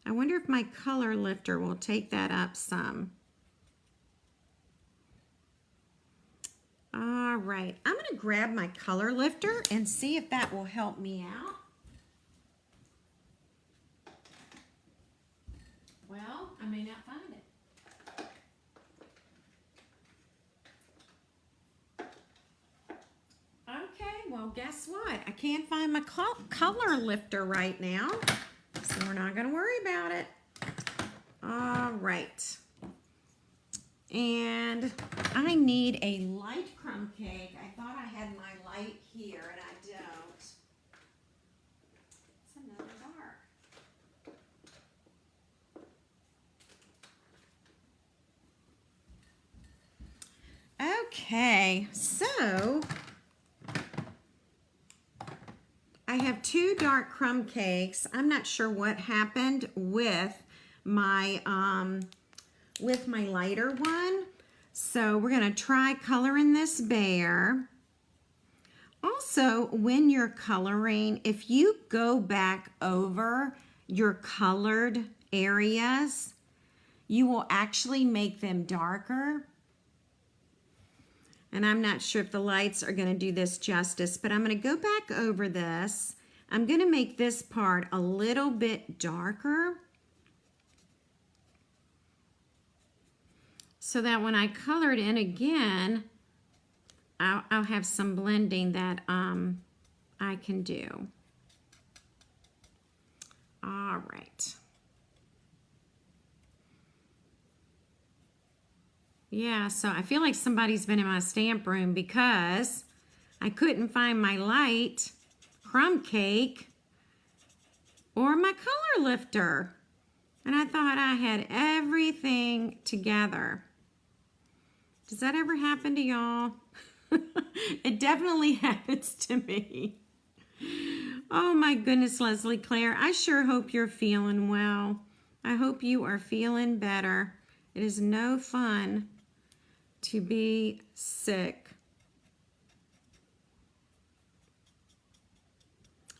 I wonder if my color lifter will take that up some. All right, I'm going to grab my color lifter and see if that will help me out. Well, I may not find it. guess what? I can't find my color lifter right now, so we're not going to worry about it. All right. And I need a light crumb cake. I thought I had my light here, and I don't. It's another dark. Okay, so I have 2 dark crumb cakes. I'm not sure what happened with my lighter one. So we're gonna try coloring this bear. Also, when you're coloring, if you go back over your colored areas, you will actually make them darker. And I'm not sure if the lights are going to do this justice, but I'm going to go back over this. I'm going to make this part a little bit darker so that when I color it in again, I'll have some blending that I can do. All right. Yeah, so I feel like somebody's been in my stamp room because I couldn't find my light crumb cake or my color lifter. And I thought I had everything together. Does that ever happen to y'all? It definitely happens to me. Oh my goodness, Leslie Claire, I sure hope you're feeling well. I hope you are feeling better. It is no fun to be sick.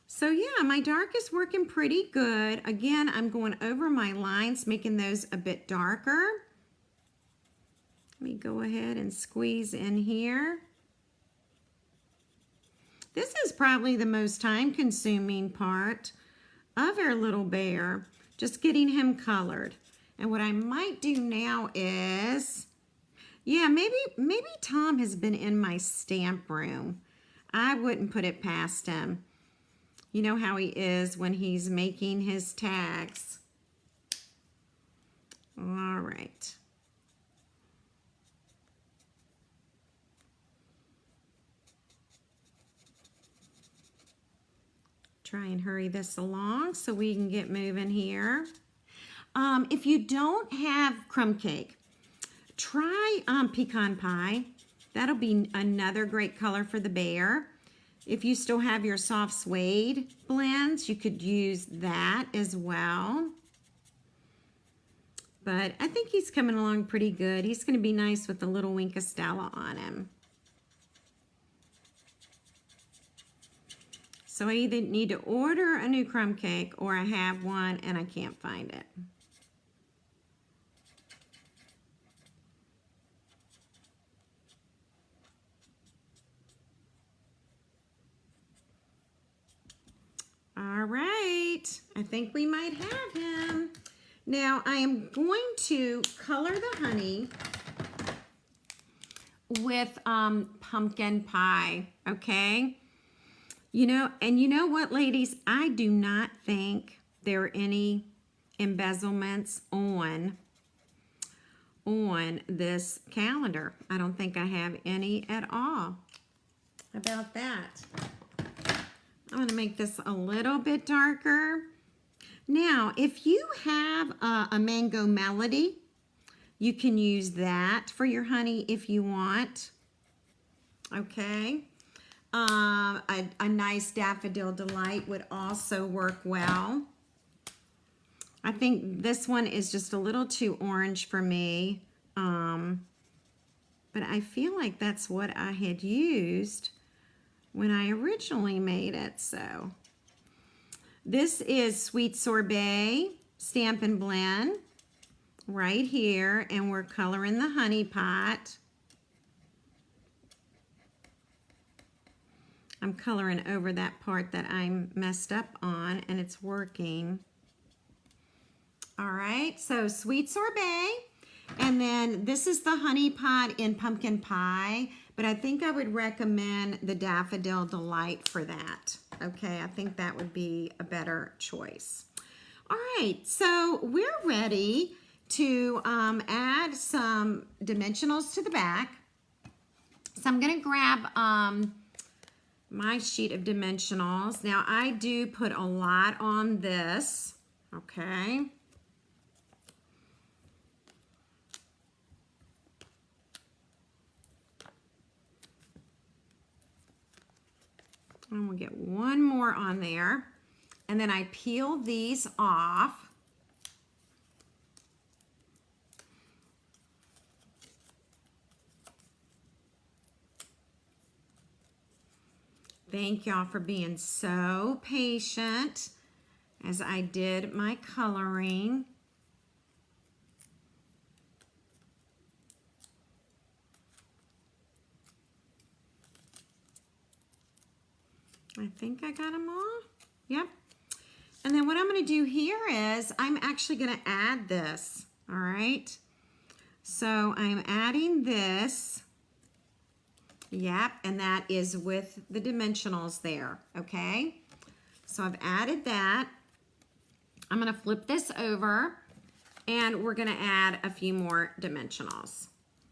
So yeah, my dark is working pretty good. Again, I'm going over my lines, making those a bit darker. Let me go ahead and squeeze in here. This is probably the most time-consuming part of our little bear, just getting him colored. And what I might do now is, yeah, maybe Tom has been in my stamp room. I wouldn't put it past him. You know how he is when he's making his tags. All right. Try and hurry this along so we can get moving here. If you don't have crumb cake, try pecan pie. That'll be another great color for the bear. If you still have your soft suede blends, you could use that as well. But I think he's coming along pretty good. He's going to be nice with the little wink of Stella on him. So I either need to order a new crumb cake or I have one and I can't find it. All right, I think we might have him. Now I am going to color the honey with pumpkin pie, okay? You know what, ladies? I do not think there are any embezzlements on this calendar. I don't think I have any at all. How about that? I'm going to make this a little bit darker. Now, if you have a mango melody, you can use that for your honey if you want. Okay. A nice daffodil delight would also work well. I think this one is just a little too orange for me. But I feel like that's what I had used when I originally made it. So this is Sweet Sorbet Stampin' Blend right here, and we're coloring the honey pot. I'm coloring over that part that I'm messed up on, and it's working. All right, so Sweet Sorbet, and then this is the honey pot in pumpkin pie. but I think I would recommend the Daffodil Delight for that. Okay, I think that would be a better choice. All right, so we're ready to add some dimensionals to the back. So I'm gonna grab my sheet of dimensionals. Now I do put a lot on this, okay? And we'll get one more on there. And then I peel these off. Thank y'all for being so patient as I did my coloring. I think I got them all. Yep. And then what I'm going to do here is I'm actually going to add this. All right. So I'm adding this. Yep. And that is with the dimensionals there. Okay. So I've added that. I'm going to flip this over and we're going to add a few more dimensionals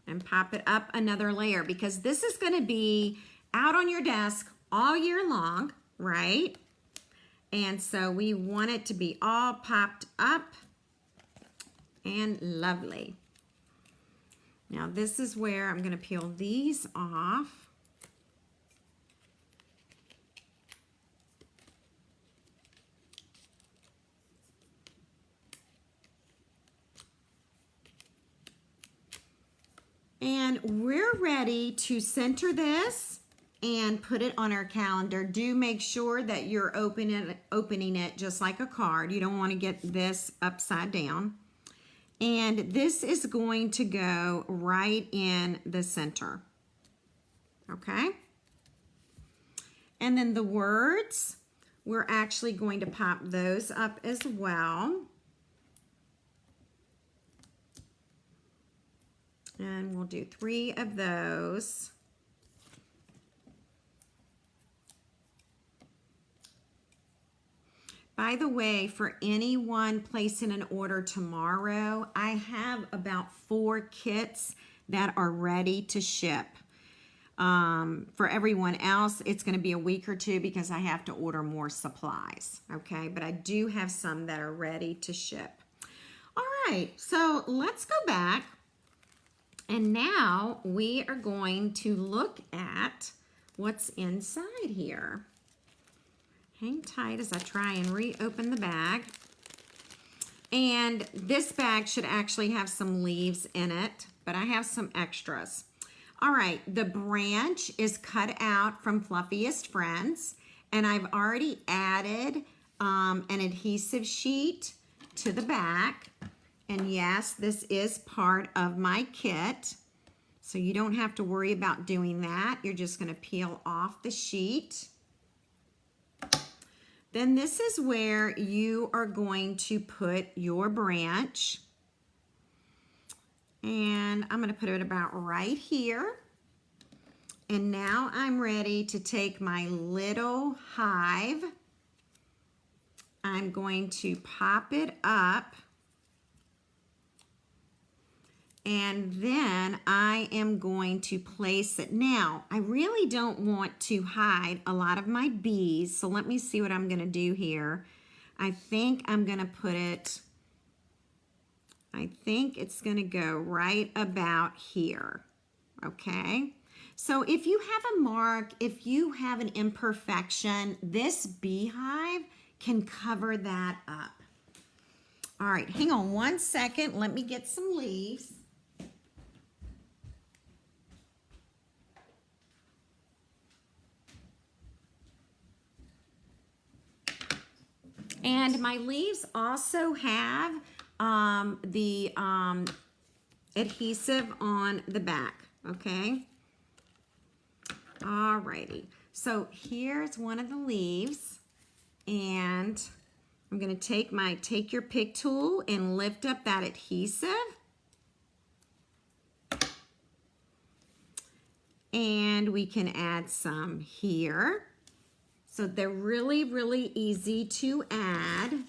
and pop it up another layer because this is going to be out on your desk all year long, right? And so we want it to be all popped up and lovely. Now this is where I'm going to peel these off. And we're ready to center this and put it on our calendar. Do make sure that you're opening it just like a card. You don't want to get this upside down. And this is going to go right in the center. Okay? And then the words, we're actually going to pop those up as well. And we'll do 3 of those. By the way, for anyone placing an order tomorrow, I have about 4 kits that are ready to ship. For everyone else, it's going to be a week or 2 because I have to order more supplies. Okay, but I do have some that are ready to ship. All right, so let's go back. And now we are going to look at what's inside here. Hang tight as I try and reopen the bag. And this bag should actually have some leaves in it, but I have some extras. All right, the branch is cut out from Fluffiest Friends, and I've already added an adhesive sheet to the back. And yes, this is part of my kit, so you don't have to worry about doing that. You're just going to peel off the sheet. Then this is where you are going to put your branch. And I'm going to put it about right here. And now I'm ready to take my little hive. I'm going to pop it up. And then I am going to place it. Now, I really don't want to hide a lot of my bees, so let me see what I'm going to do here. I think I'm going to put it, I think it's going to go right about here, okay? So if you have a mark, if you have an imperfection, this beehive can cover that up. All right, hang on one second. Let me get some leaves. And my leaves also have the adhesive on the back, okay? Alrighty, so here's one of the leaves, and I'm gonna take my Take Your Pick tool and lift up that adhesive. And we can add some here. So they're really, really easy to add.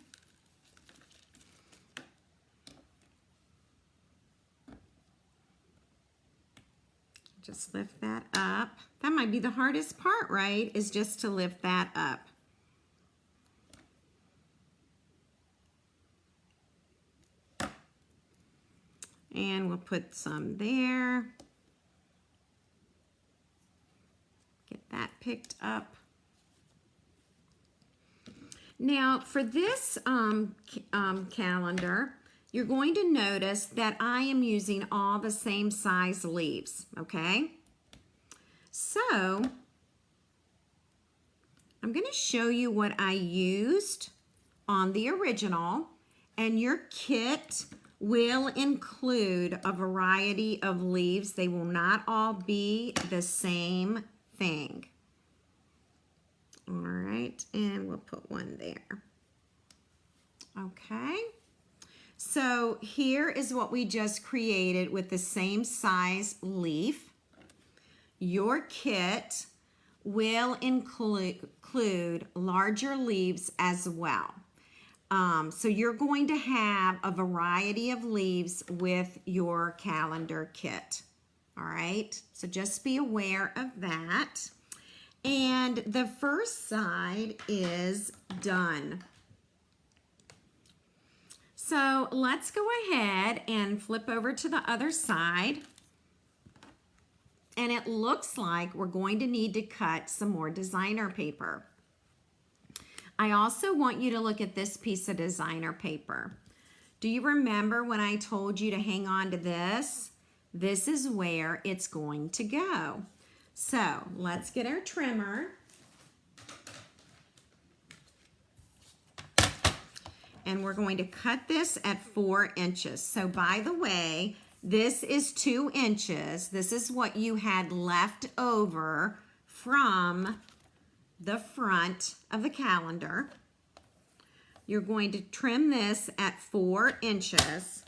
Just lift that up. That might be the hardest part, right? Is just to lift that up. And we'll put some there. Get that picked up. Now for this calendar, you're going to notice that I am using all the same size leaves, okay? So I'm going to show you what I used on the original, and your kit will include a variety of leaves. They will not all be the same thing. All right, and we'll put one there. Okay, so here is what we just created with the same size leaf. Your kit will include larger leaves as well. So you're going to have a variety of leaves with your calendar kit. All right, so just be aware of that. And the first side is done. So let's go ahead and flip over to the other side. And it looks like we're going to need to cut some more designer paper. I also want you to look at this piece of designer paper. Do you remember when I told you to hang on to this? This is where it's going to go. So let's get our trimmer. And we're going to cut this at 4 inches. So by the way, this is 2 inches. This is what you had left over from the front of the calendar. You're going to trim this at 4 inches.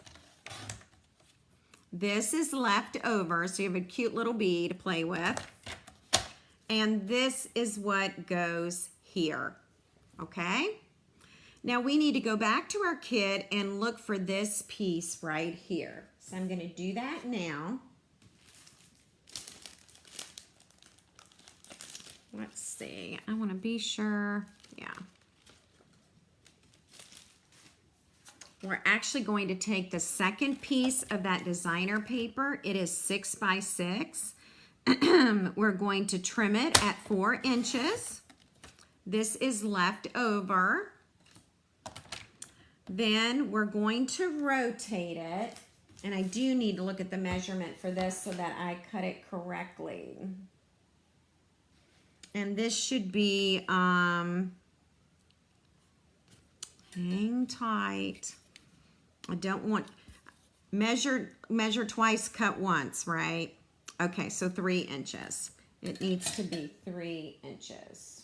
This is left over, so you have a cute little bee to play with. And this is what goes here, okay? Now we need to go back to our kit and look for this piece right here. So I'm going to do that now. Let's see, I want to be sure, yeah. We're actually going to take the second piece of that designer paper. It is 6 by 6. We're going to trim it at 4 inches. This is left over. Then we're going to rotate it. And I do need to look at the measurement for this so that I cut it correctly. And this should be, hang tight. I don't want, measure twice, cut once, right? Okay, so 3 inches. It needs to be 3 inches.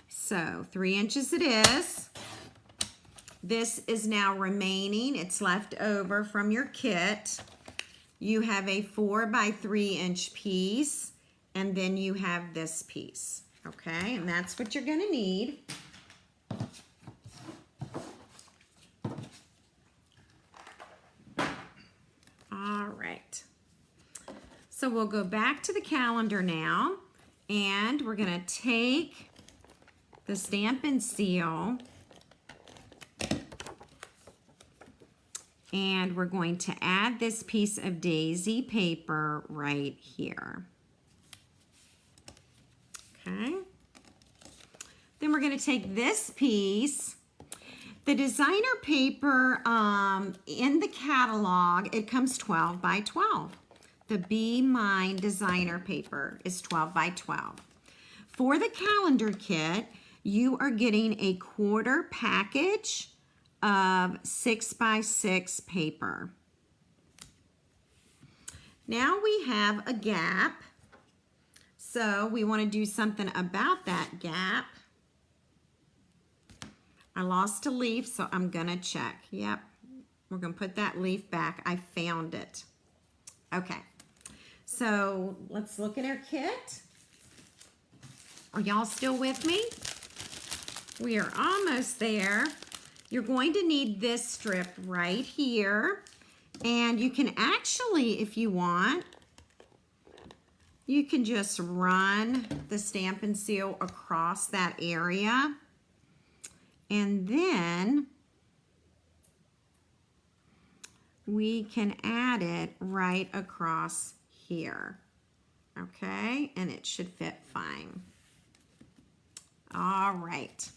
So 3 inches it is. This is now remaining. It's left over from your kit. You have a 4 by 3 inch piece, and then you have this piece, okay? And that's what you're gonna need. All right. So we'll go back to the calendar now, and we're gonna take the Stampin' seal, and we're going to add this piece of daisy paper right here. Okay. Then we're going to take this piece. The designer paper in the catalog, it comes 12 by 12. The Be Mine designer paper is 12 by 12. For the calendar kit, you are getting a quarter package of 6 by 6 paper. Now we have a gap. So we want to do something about that gap. I lost a leaf, so I'm gonna check. Yep, we're gonna put that leaf back. I found it. Okay, So let's look at our kit. Are y'all still with me? We are almost there. You're going to need this strip right here. And you can actually, if you want, you can just run the Stampin' Seal across that area. And then we can add it right across here. Okay, and it should fit fine. All right.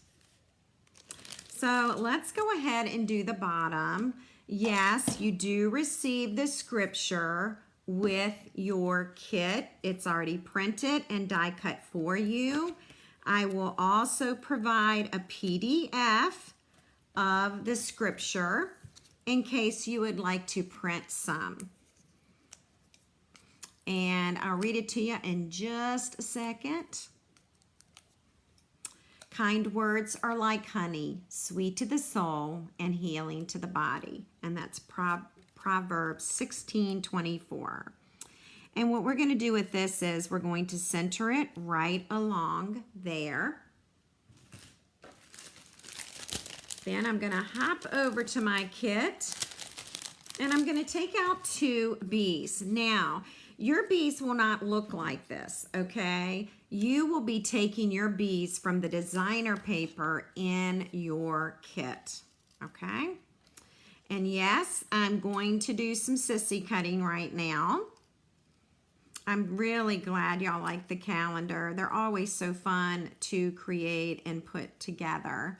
So let's go ahead and do the bottom. Yes, you do receive the scripture with your kit. It's already printed and die cut for you. I will also provide a PDF of the scripture in case you would like to print some. And I'll read it to you in just a second. Kind words are like honey, sweet to the soul and healing to the body. And that's Proverbs 16:24. And what we're going to do with this is we're going to center it right along there. Then I'm going to hop over to my kit and I'm going to take out 2 bees. Now, your bees will not look like this, okay? You will be taking your bees from the designer paper in your kit, okay? And yes, I'm going to do some sissy cutting right now. I'm really glad y'all like the calendar. They're always so fun to create and put together.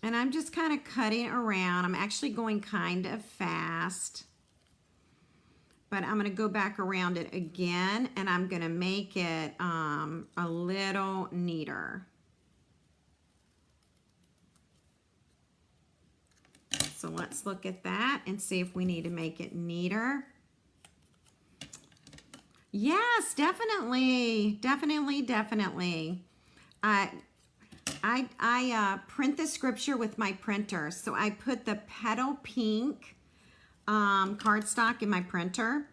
And I'm just kind of cutting around. I'm actually going kind of fast. But I'm going to go back around it again and I'm going to make it a little neater. So let's look at that and see if we need to make it neater. Yes, definitely, definitely. I print the scripture with my printer. So I put the petal pink cardstock in my printer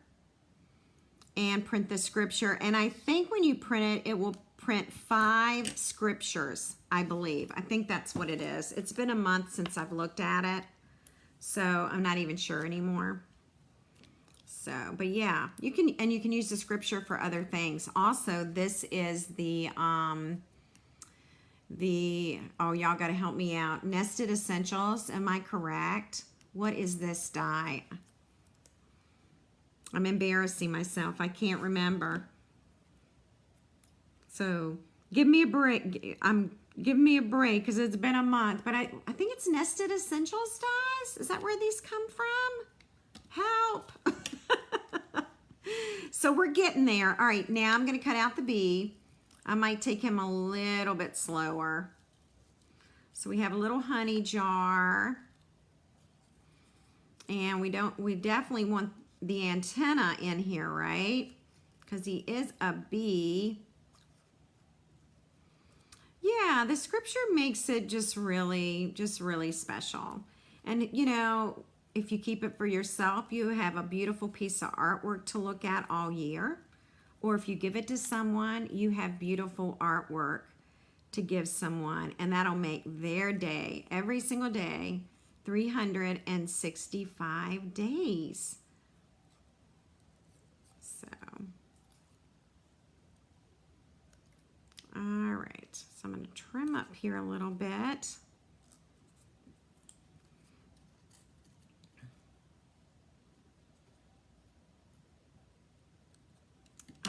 and print the scripture. And I think when you print it, it will print 5 scriptures, I believe. I think that's what it is. It's been a month since I've looked at it, so I'm not even sure anymore. So, but yeah, you can use the scripture for other things. Also, this is the oh, y'all got to help me out. Nested Essentials, am I correct? What is this die? I'm embarrassing myself. I can't remember. So give me a break. Give me a break because it's been a month. But I think it's Nested Essentials dies. Is that where these come from? Help. So we're getting there. All right, now I'm going to cut out the bee. I might take him a little bit slower. So we have a little honey jar. And we definitely want the antenna in here, right? Because he is a bee. Yeah, the scripture makes it just really special. And you know, if you keep it for yourself, you have a beautiful piece of artwork to look at all year. Or if you give it to someone, you have beautiful artwork to give someone. And that'll make their day, every single day, 365 days. So, all right. So I'm going to trim up here a little bit.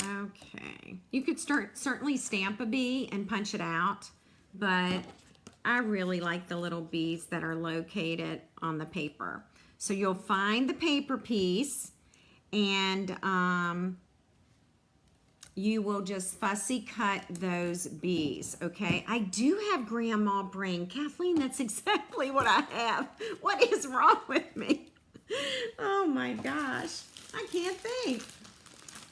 Okay. You could certainly stamp a bee and punch it out, but I really like the little bees that are located on the paper. So you'll find the paper piece and you will just fussy cut those bees, okay? I do have grandma brain. Kathleen, that's exactly what I have. What is wrong with me? Oh my gosh, I can't think.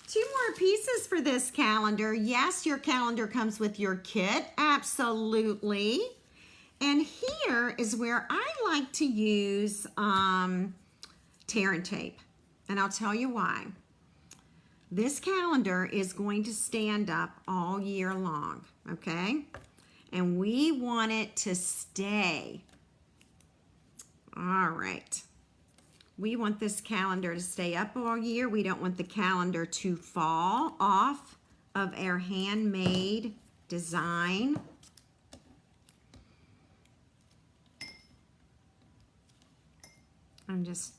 2 more pieces for this calendar. Yes, your calendar comes with your kit, absolutely. And here is where I like to use tear and tape. And I'll tell you why. This calendar is going to stand up all year long, okay? And we want it to stay. All right. We want this calendar to stay up all year. We don't want the calendar to fall off of our handmade design. I'm just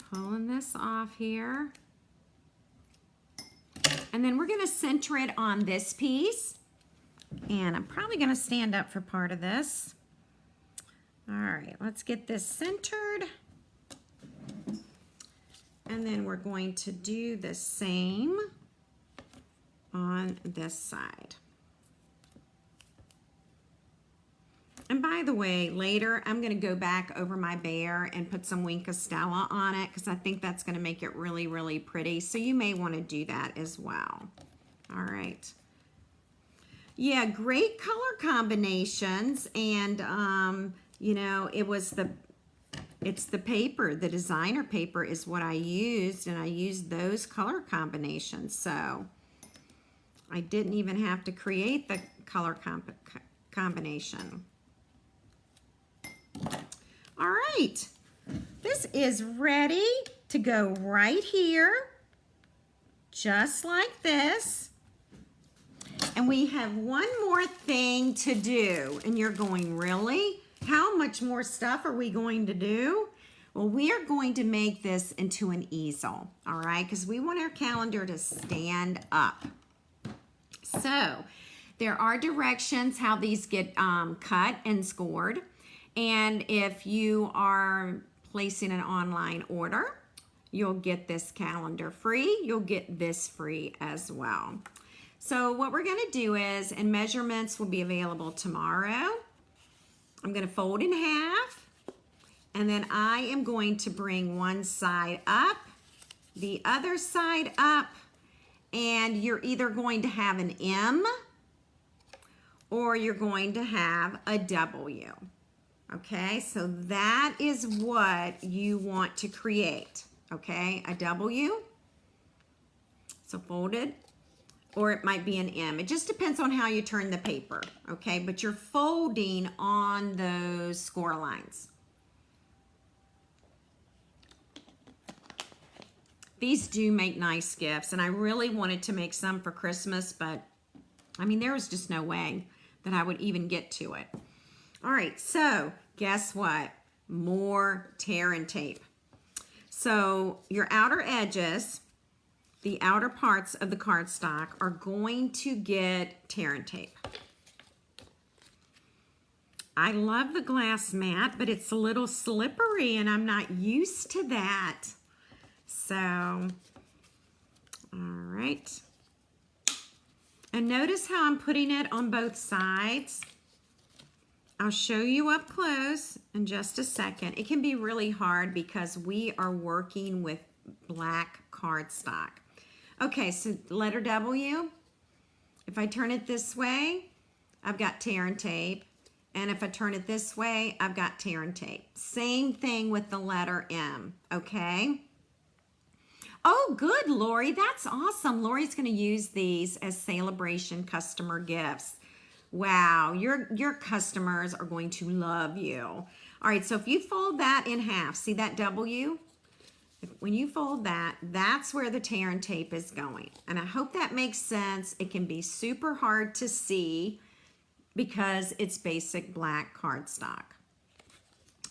pulling this off here. And then we're going to center it on this piece. And I'm probably going to stand up for part of this. All right, let's get this centered. And then we're going to do the same on this side. And by the way, later I'm going to go back over my bear and put some Wink of Stella on it because I think that's going to make it really, really pretty. So you may want to do that as well. All right. Yeah, great color combinations. And, you know, it's the paper, the designer paper is what I used, and I used those color combinations. So I didn't even have to create the color combination. All right, this is ready to go right here, just like this. And we have one more thing to do. And you're going, really? How much more stuff are we going to do? Well, we are going to make this into an easel, all right? Because we want our calendar to stand up. So there are directions how these get cut and scored. And if you are placing an online order, you'll get this calendar free. You'll get this free as well. So what we're going to do is, and measurements will be available tomorrow. I'm going to fold in half, and then I am going to bring one side up, the other side up, and you're either going to have an M or you're going to have a W. Okay, so that is what you want to create, okay? A W, so folded, or it might be an M. It just depends on how you turn the paper, okay? But you're folding on those score lines. These do make nice gifts, and I really wanted to make some for Christmas, but I mean, there was just no way that I would even get to it. All right, so guess what? More tear and tape. So your outer edges, the outer parts of the cardstock are going to get tear and tape. I love the glass mat, but it's a little slippery and I'm not used to that. So, all right. And notice how I'm putting it on both sides. I'll show you up close in just a second. It can be really hard because we are working with black cardstock. Okay, so letter W. If I turn it this way, I've got tear and tape. And if I turn it this way, I've got tear and tape. Same thing with the letter M, okay? Oh, good, Lori. That's awesome. Lori's going to use these as celebration customer gifts. Wow, your customers are going to love you. All right, so if you fold that in half, see that W? When you fold that, that's where the tear and tape is going. And I hope that makes sense. It can be super hard to see because it's basic black cardstock.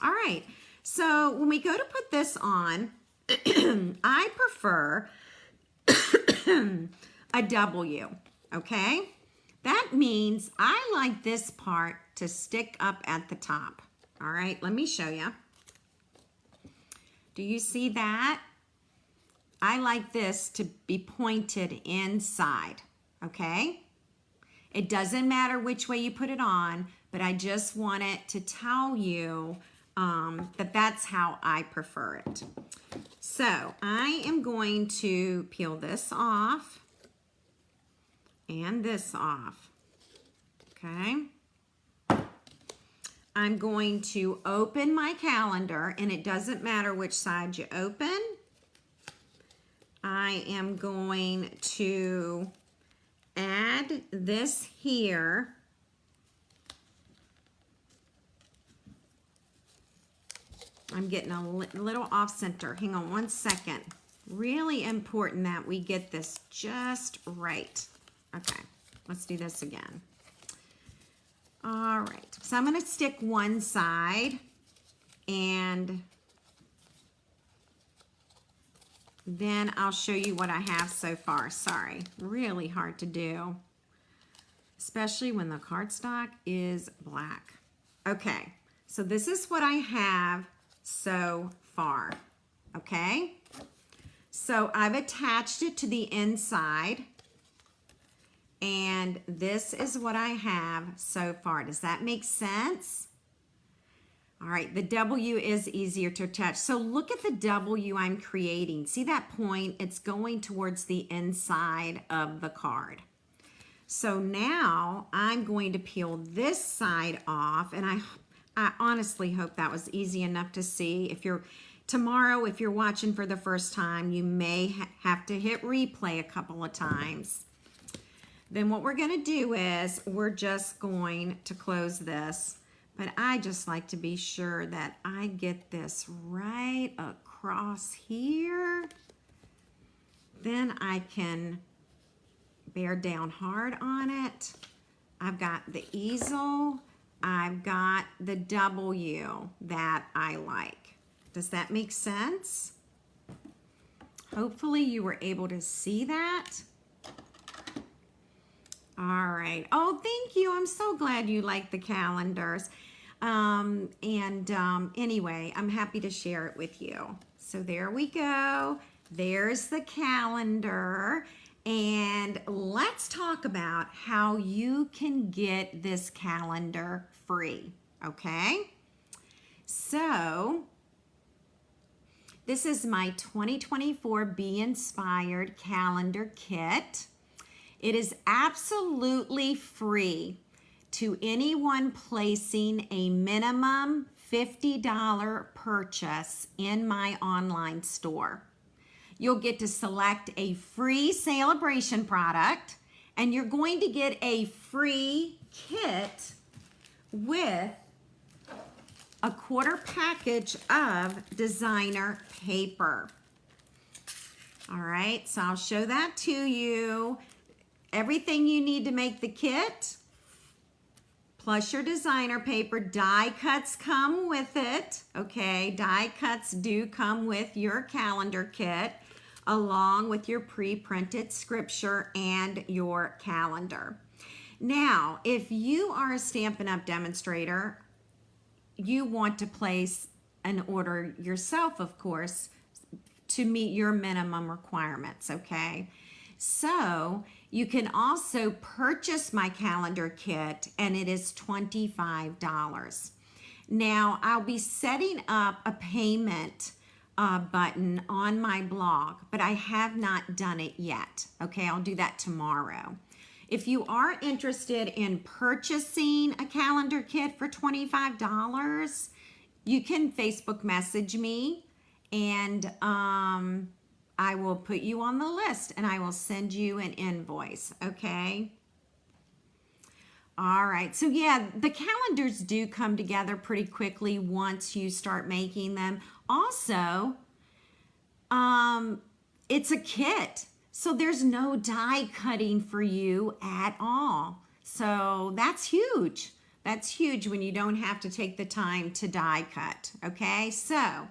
All right, so when we go to put this on, I prefer a W, okay? That means I like this part to stick up at the top. All right, let me show you. Do you see that? I like this to be pointed inside, okay? It doesn't matter which way you put it on, but I just wanted to tell you that that's how I prefer it. So I am going to peel this off and this off, okay? I'm going to open my calendar, and it doesn't matter which side you open. I am going to add this here. I'm getting a little off center. Hang on one second. Really important that we get this just right. Okay, let's do this again. All right, so I'm gonna stick one side and then I'll show you what I have so far. Sorry, really hard to do, especially when the cardstock is black. Okay, so this is what I have so far, okay? So I've attached it to the inside, and this is what I have so far. Does that make sense? All right, the W is easier to attach. So look at the W I'm creating. See that point? It's going towards the inside of the card. So now I'm going to peel this side off, and I honestly hope that was easy enough to see. If you're tomorrow, if you're watching for the first time, you may have to hit replay a couple of times. Then what we're going to do is we're just going to close this, but I just like to be sure that I get this right across here. Then I can bear down hard on it. I've got the easel. I've got the W that I like. Does that make sense? Hopefully you were able to see that. All right. Oh, thank you. I'm so glad you like the calendars. Anyway, I'm happy to share it with you. So there we go. There's the calendar. And let's talk about how you can get this calendar free, okay? So this is my 2024 Be Inspired calendar kit. It is absolutely free to anyone placing a minimum $50 purchase in my online store. You'll get to select a free celebration product, and you're going to get a free kit with a quarter package of designer paper. All right, so I'll show that to you. Everything you need to make the kit, plus your designer paper. Die cuts come with it, okay? Die cuts do come with your calendar kit, along with your pre-printed scripture and your calendar. Now, if you are a Stampin' Up! Demonstrator, you want to place an order yourself, of course, to meet your minimum requirements, okay? So you can also purchase my calendar kit, and it is $25. Now, I'll be setting up a payment button on my blog, but I have not done it yet. Okay, I'll do that tomorrow. If you are interested in purchasing a calendar kit for $25, you can Facebook message me, and I will put you on the list, and I will send you an invoice, okay? All right, so yeah, the calendars do come together pretty quickly once you start making them. Also, it's a kit, so there's no die cutting for you at all. So that's huge. That's huge when you don't have to take the time to die cut, okay? So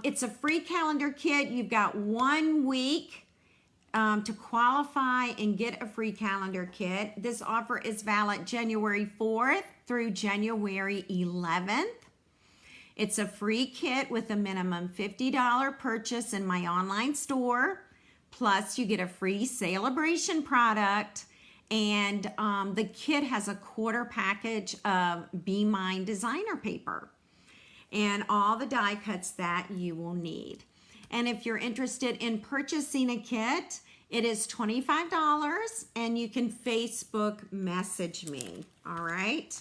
it's a free calendar kit. You've got 1 week to qualify and get a free calendar kit. This offer is valid January 4th through January 11th. It's a free kit with a minimum $50 purchase in my online store. Plus, you get a free celebration product. And the kit has a quarter package of Be Mine designer paper and all the die cuts that you will need. And if you're interested in purchasing a kit, it is $25, and you can Facebook message me, all right?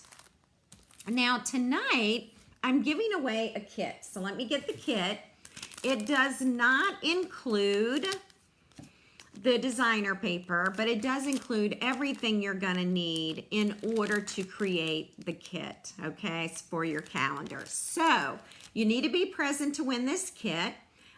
Now tonight, I'm giving away a kit. So let me get the kit. It does not include the designer paper, but it does include everything you're gonna need in order to create the kit, okay, it's for your calendar. So you need to be present to win this kit.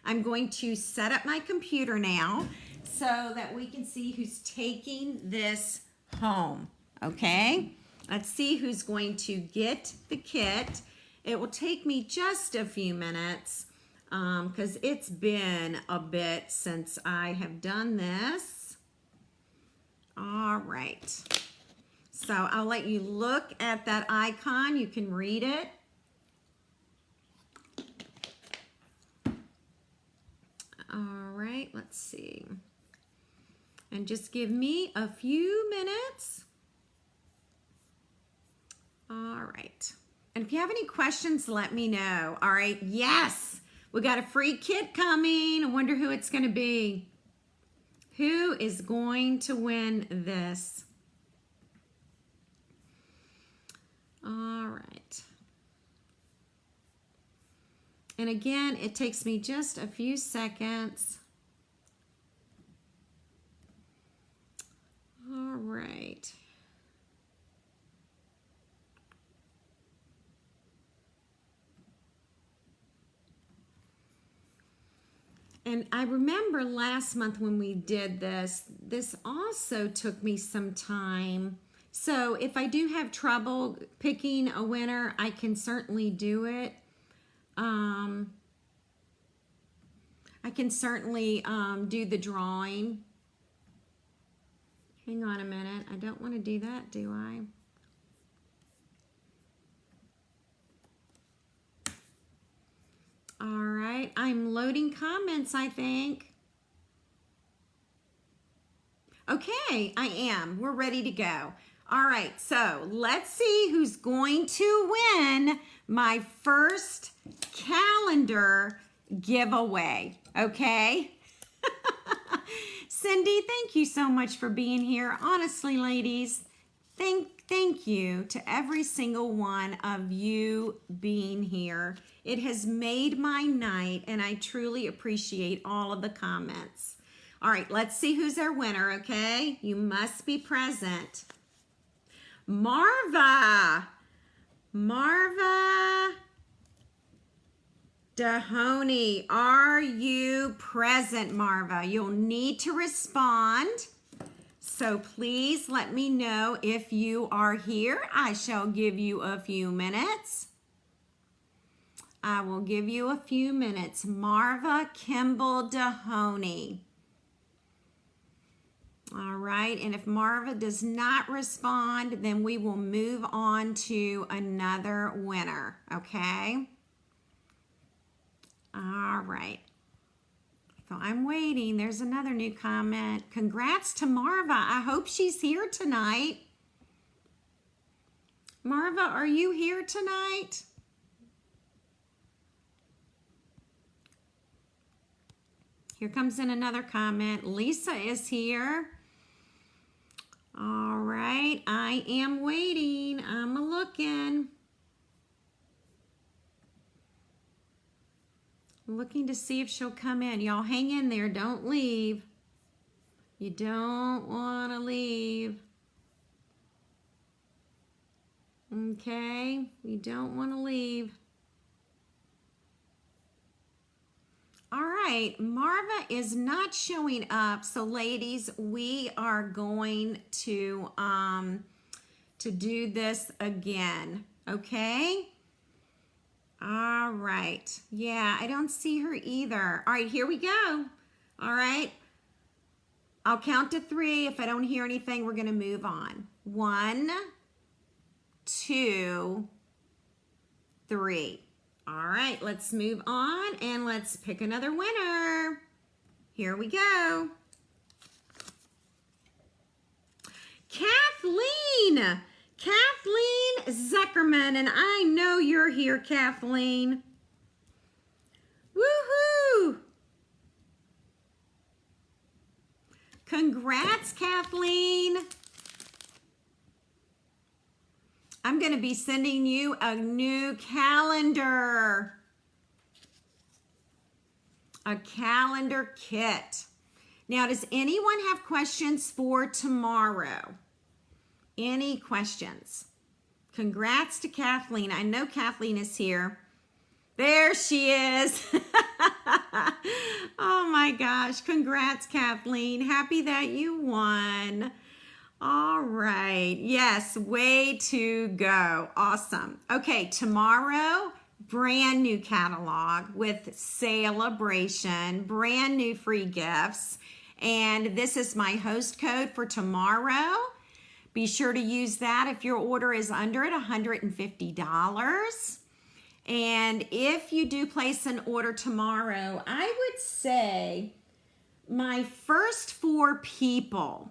I'm going to set up my computer now so that we can see who's taking this home, okay? Let's see who's going to get the kit. It will take me just a few minutes because it's been a bit since I have done this. All right. So I'll let you look at that icon. You can read it. All right, let's see. And just give me a few minutes. All right. And if you have any questions, let me know. All right, yes, we got a free kit coming. I wonder who it's gonna be. Who is going to win this? All right. And again, it takes me just a few seconds. All right. And I remember last month when we did this, this also took me some time. So if I do have trouble picking a winner, I can certainly do it. I can certainly do the drawing. Hang on a minute. I don't want to do that, do I? All right. I'm loading comments, I think. Okay, I am. We're ready to go. All right, so let's see who's going to win my first calendar giveaway, okay? Cindy, thank you so much for being here. Honestly, ladies, thank you to every single one of you being here. It has made my night, and I truly appreciate all of the comments. All right, let's see who's our winner, okay? You must be present. Marva Dahoney, are you present, Marva? You'll need to respond. So please let me know if you are here. I shall give you a few minutes. I will give you a few minutes. Marva Kimball Dahoney. All right, and if Marva does not respond, then we will move on to another winner, okay? All right. So I'm waiting. There's another new comment. Congrats to Marva. I hope she's here tonight. Marva, are you here tonight? Here comes in another comment. Lisa is here. All right, I am waiting. I'm looking. Looking to see if she'll come in. Y'all hang in there. Don't leave. You don't want to leave. Okay, you don't want to leave. All right, Marva is not showing up. So ladies, we are going to do this again, okay? All right. Yeah, I don't see her either. All right, here we go. All right. I'll count to 3. If I don't hear anything, we're going to move on. 1, 2, 3. All right, let's move on and let's pick another winner. Here we go. Kathleen Zuckerman, and I know you're here, Kathleen. Woohoo! Congrats, Kathleen. I'm going to be sending you a new calendar. a calendar kit. Now, does anyone have questions for tomorrow? Any questions? Congrats to Kathleen. I know Kathleen is here. There she is. Oh my gosh. Congrats, Kathleen. Happy that you won. All right. Yes, way to go. Awesome. Okay, tomorrow, brand new catalog with celebration, brand new free gifts. And this is my host code for tomorrow. Be sure to use that if your order is under $150. And if you do place an order tomorrow, I would say my first 4 people,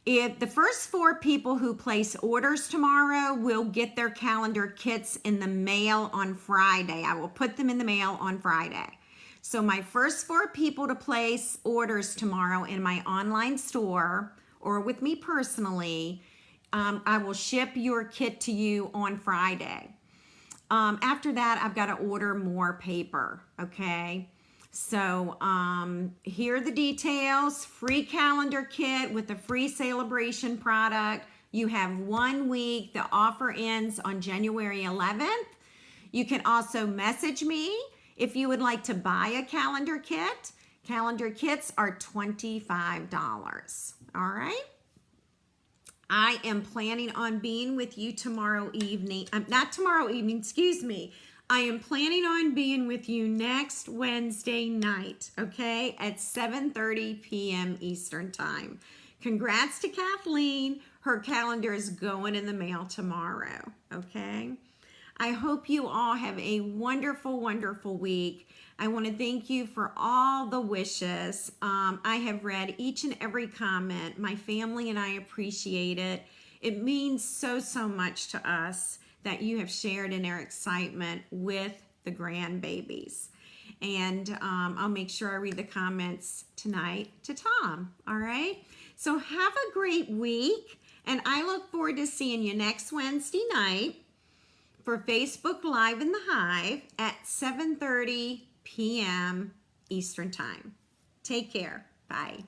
if the first 4 people who place orders tomorrow will get their calendar kits in the mail on Friday. I will put them in the mail on Friday. So my first 4 people to place orders tomorrow in my online store or with me personally, I will ship your kit to you on Friday. After that, I've got to order more paper, okay? So here are the details. Free calendar kit with a free celebration product. You have 1 week. The offer ends on January 11th. You can also message me if you would like to buy a calendar kit. Calendar kits are $25. All right? I am planning on being with you tomorrow evening. Not tomorrow evening, excuse me. I am planning on being with you next Wednesday night, okay, at 7:30 p.m. Eastern Time. Congrats to Kathleen. Her calendar is going in the mail tomorrow, okay? I hope you all have a wonderful, wonderful week. I want to thank you for all the wishes. I have read each and every comment. My family and I appreciate it. It means so, so much to us that you have shared in their excitement with the grandbabies. And I'll make sure I read the comments tonight to Tom, all right? So have a great week, and I look forward to seeing you next Wednesday night for Facebook Live in the Hive at 7:30 p.m. Eastern Time. Take care. Bye.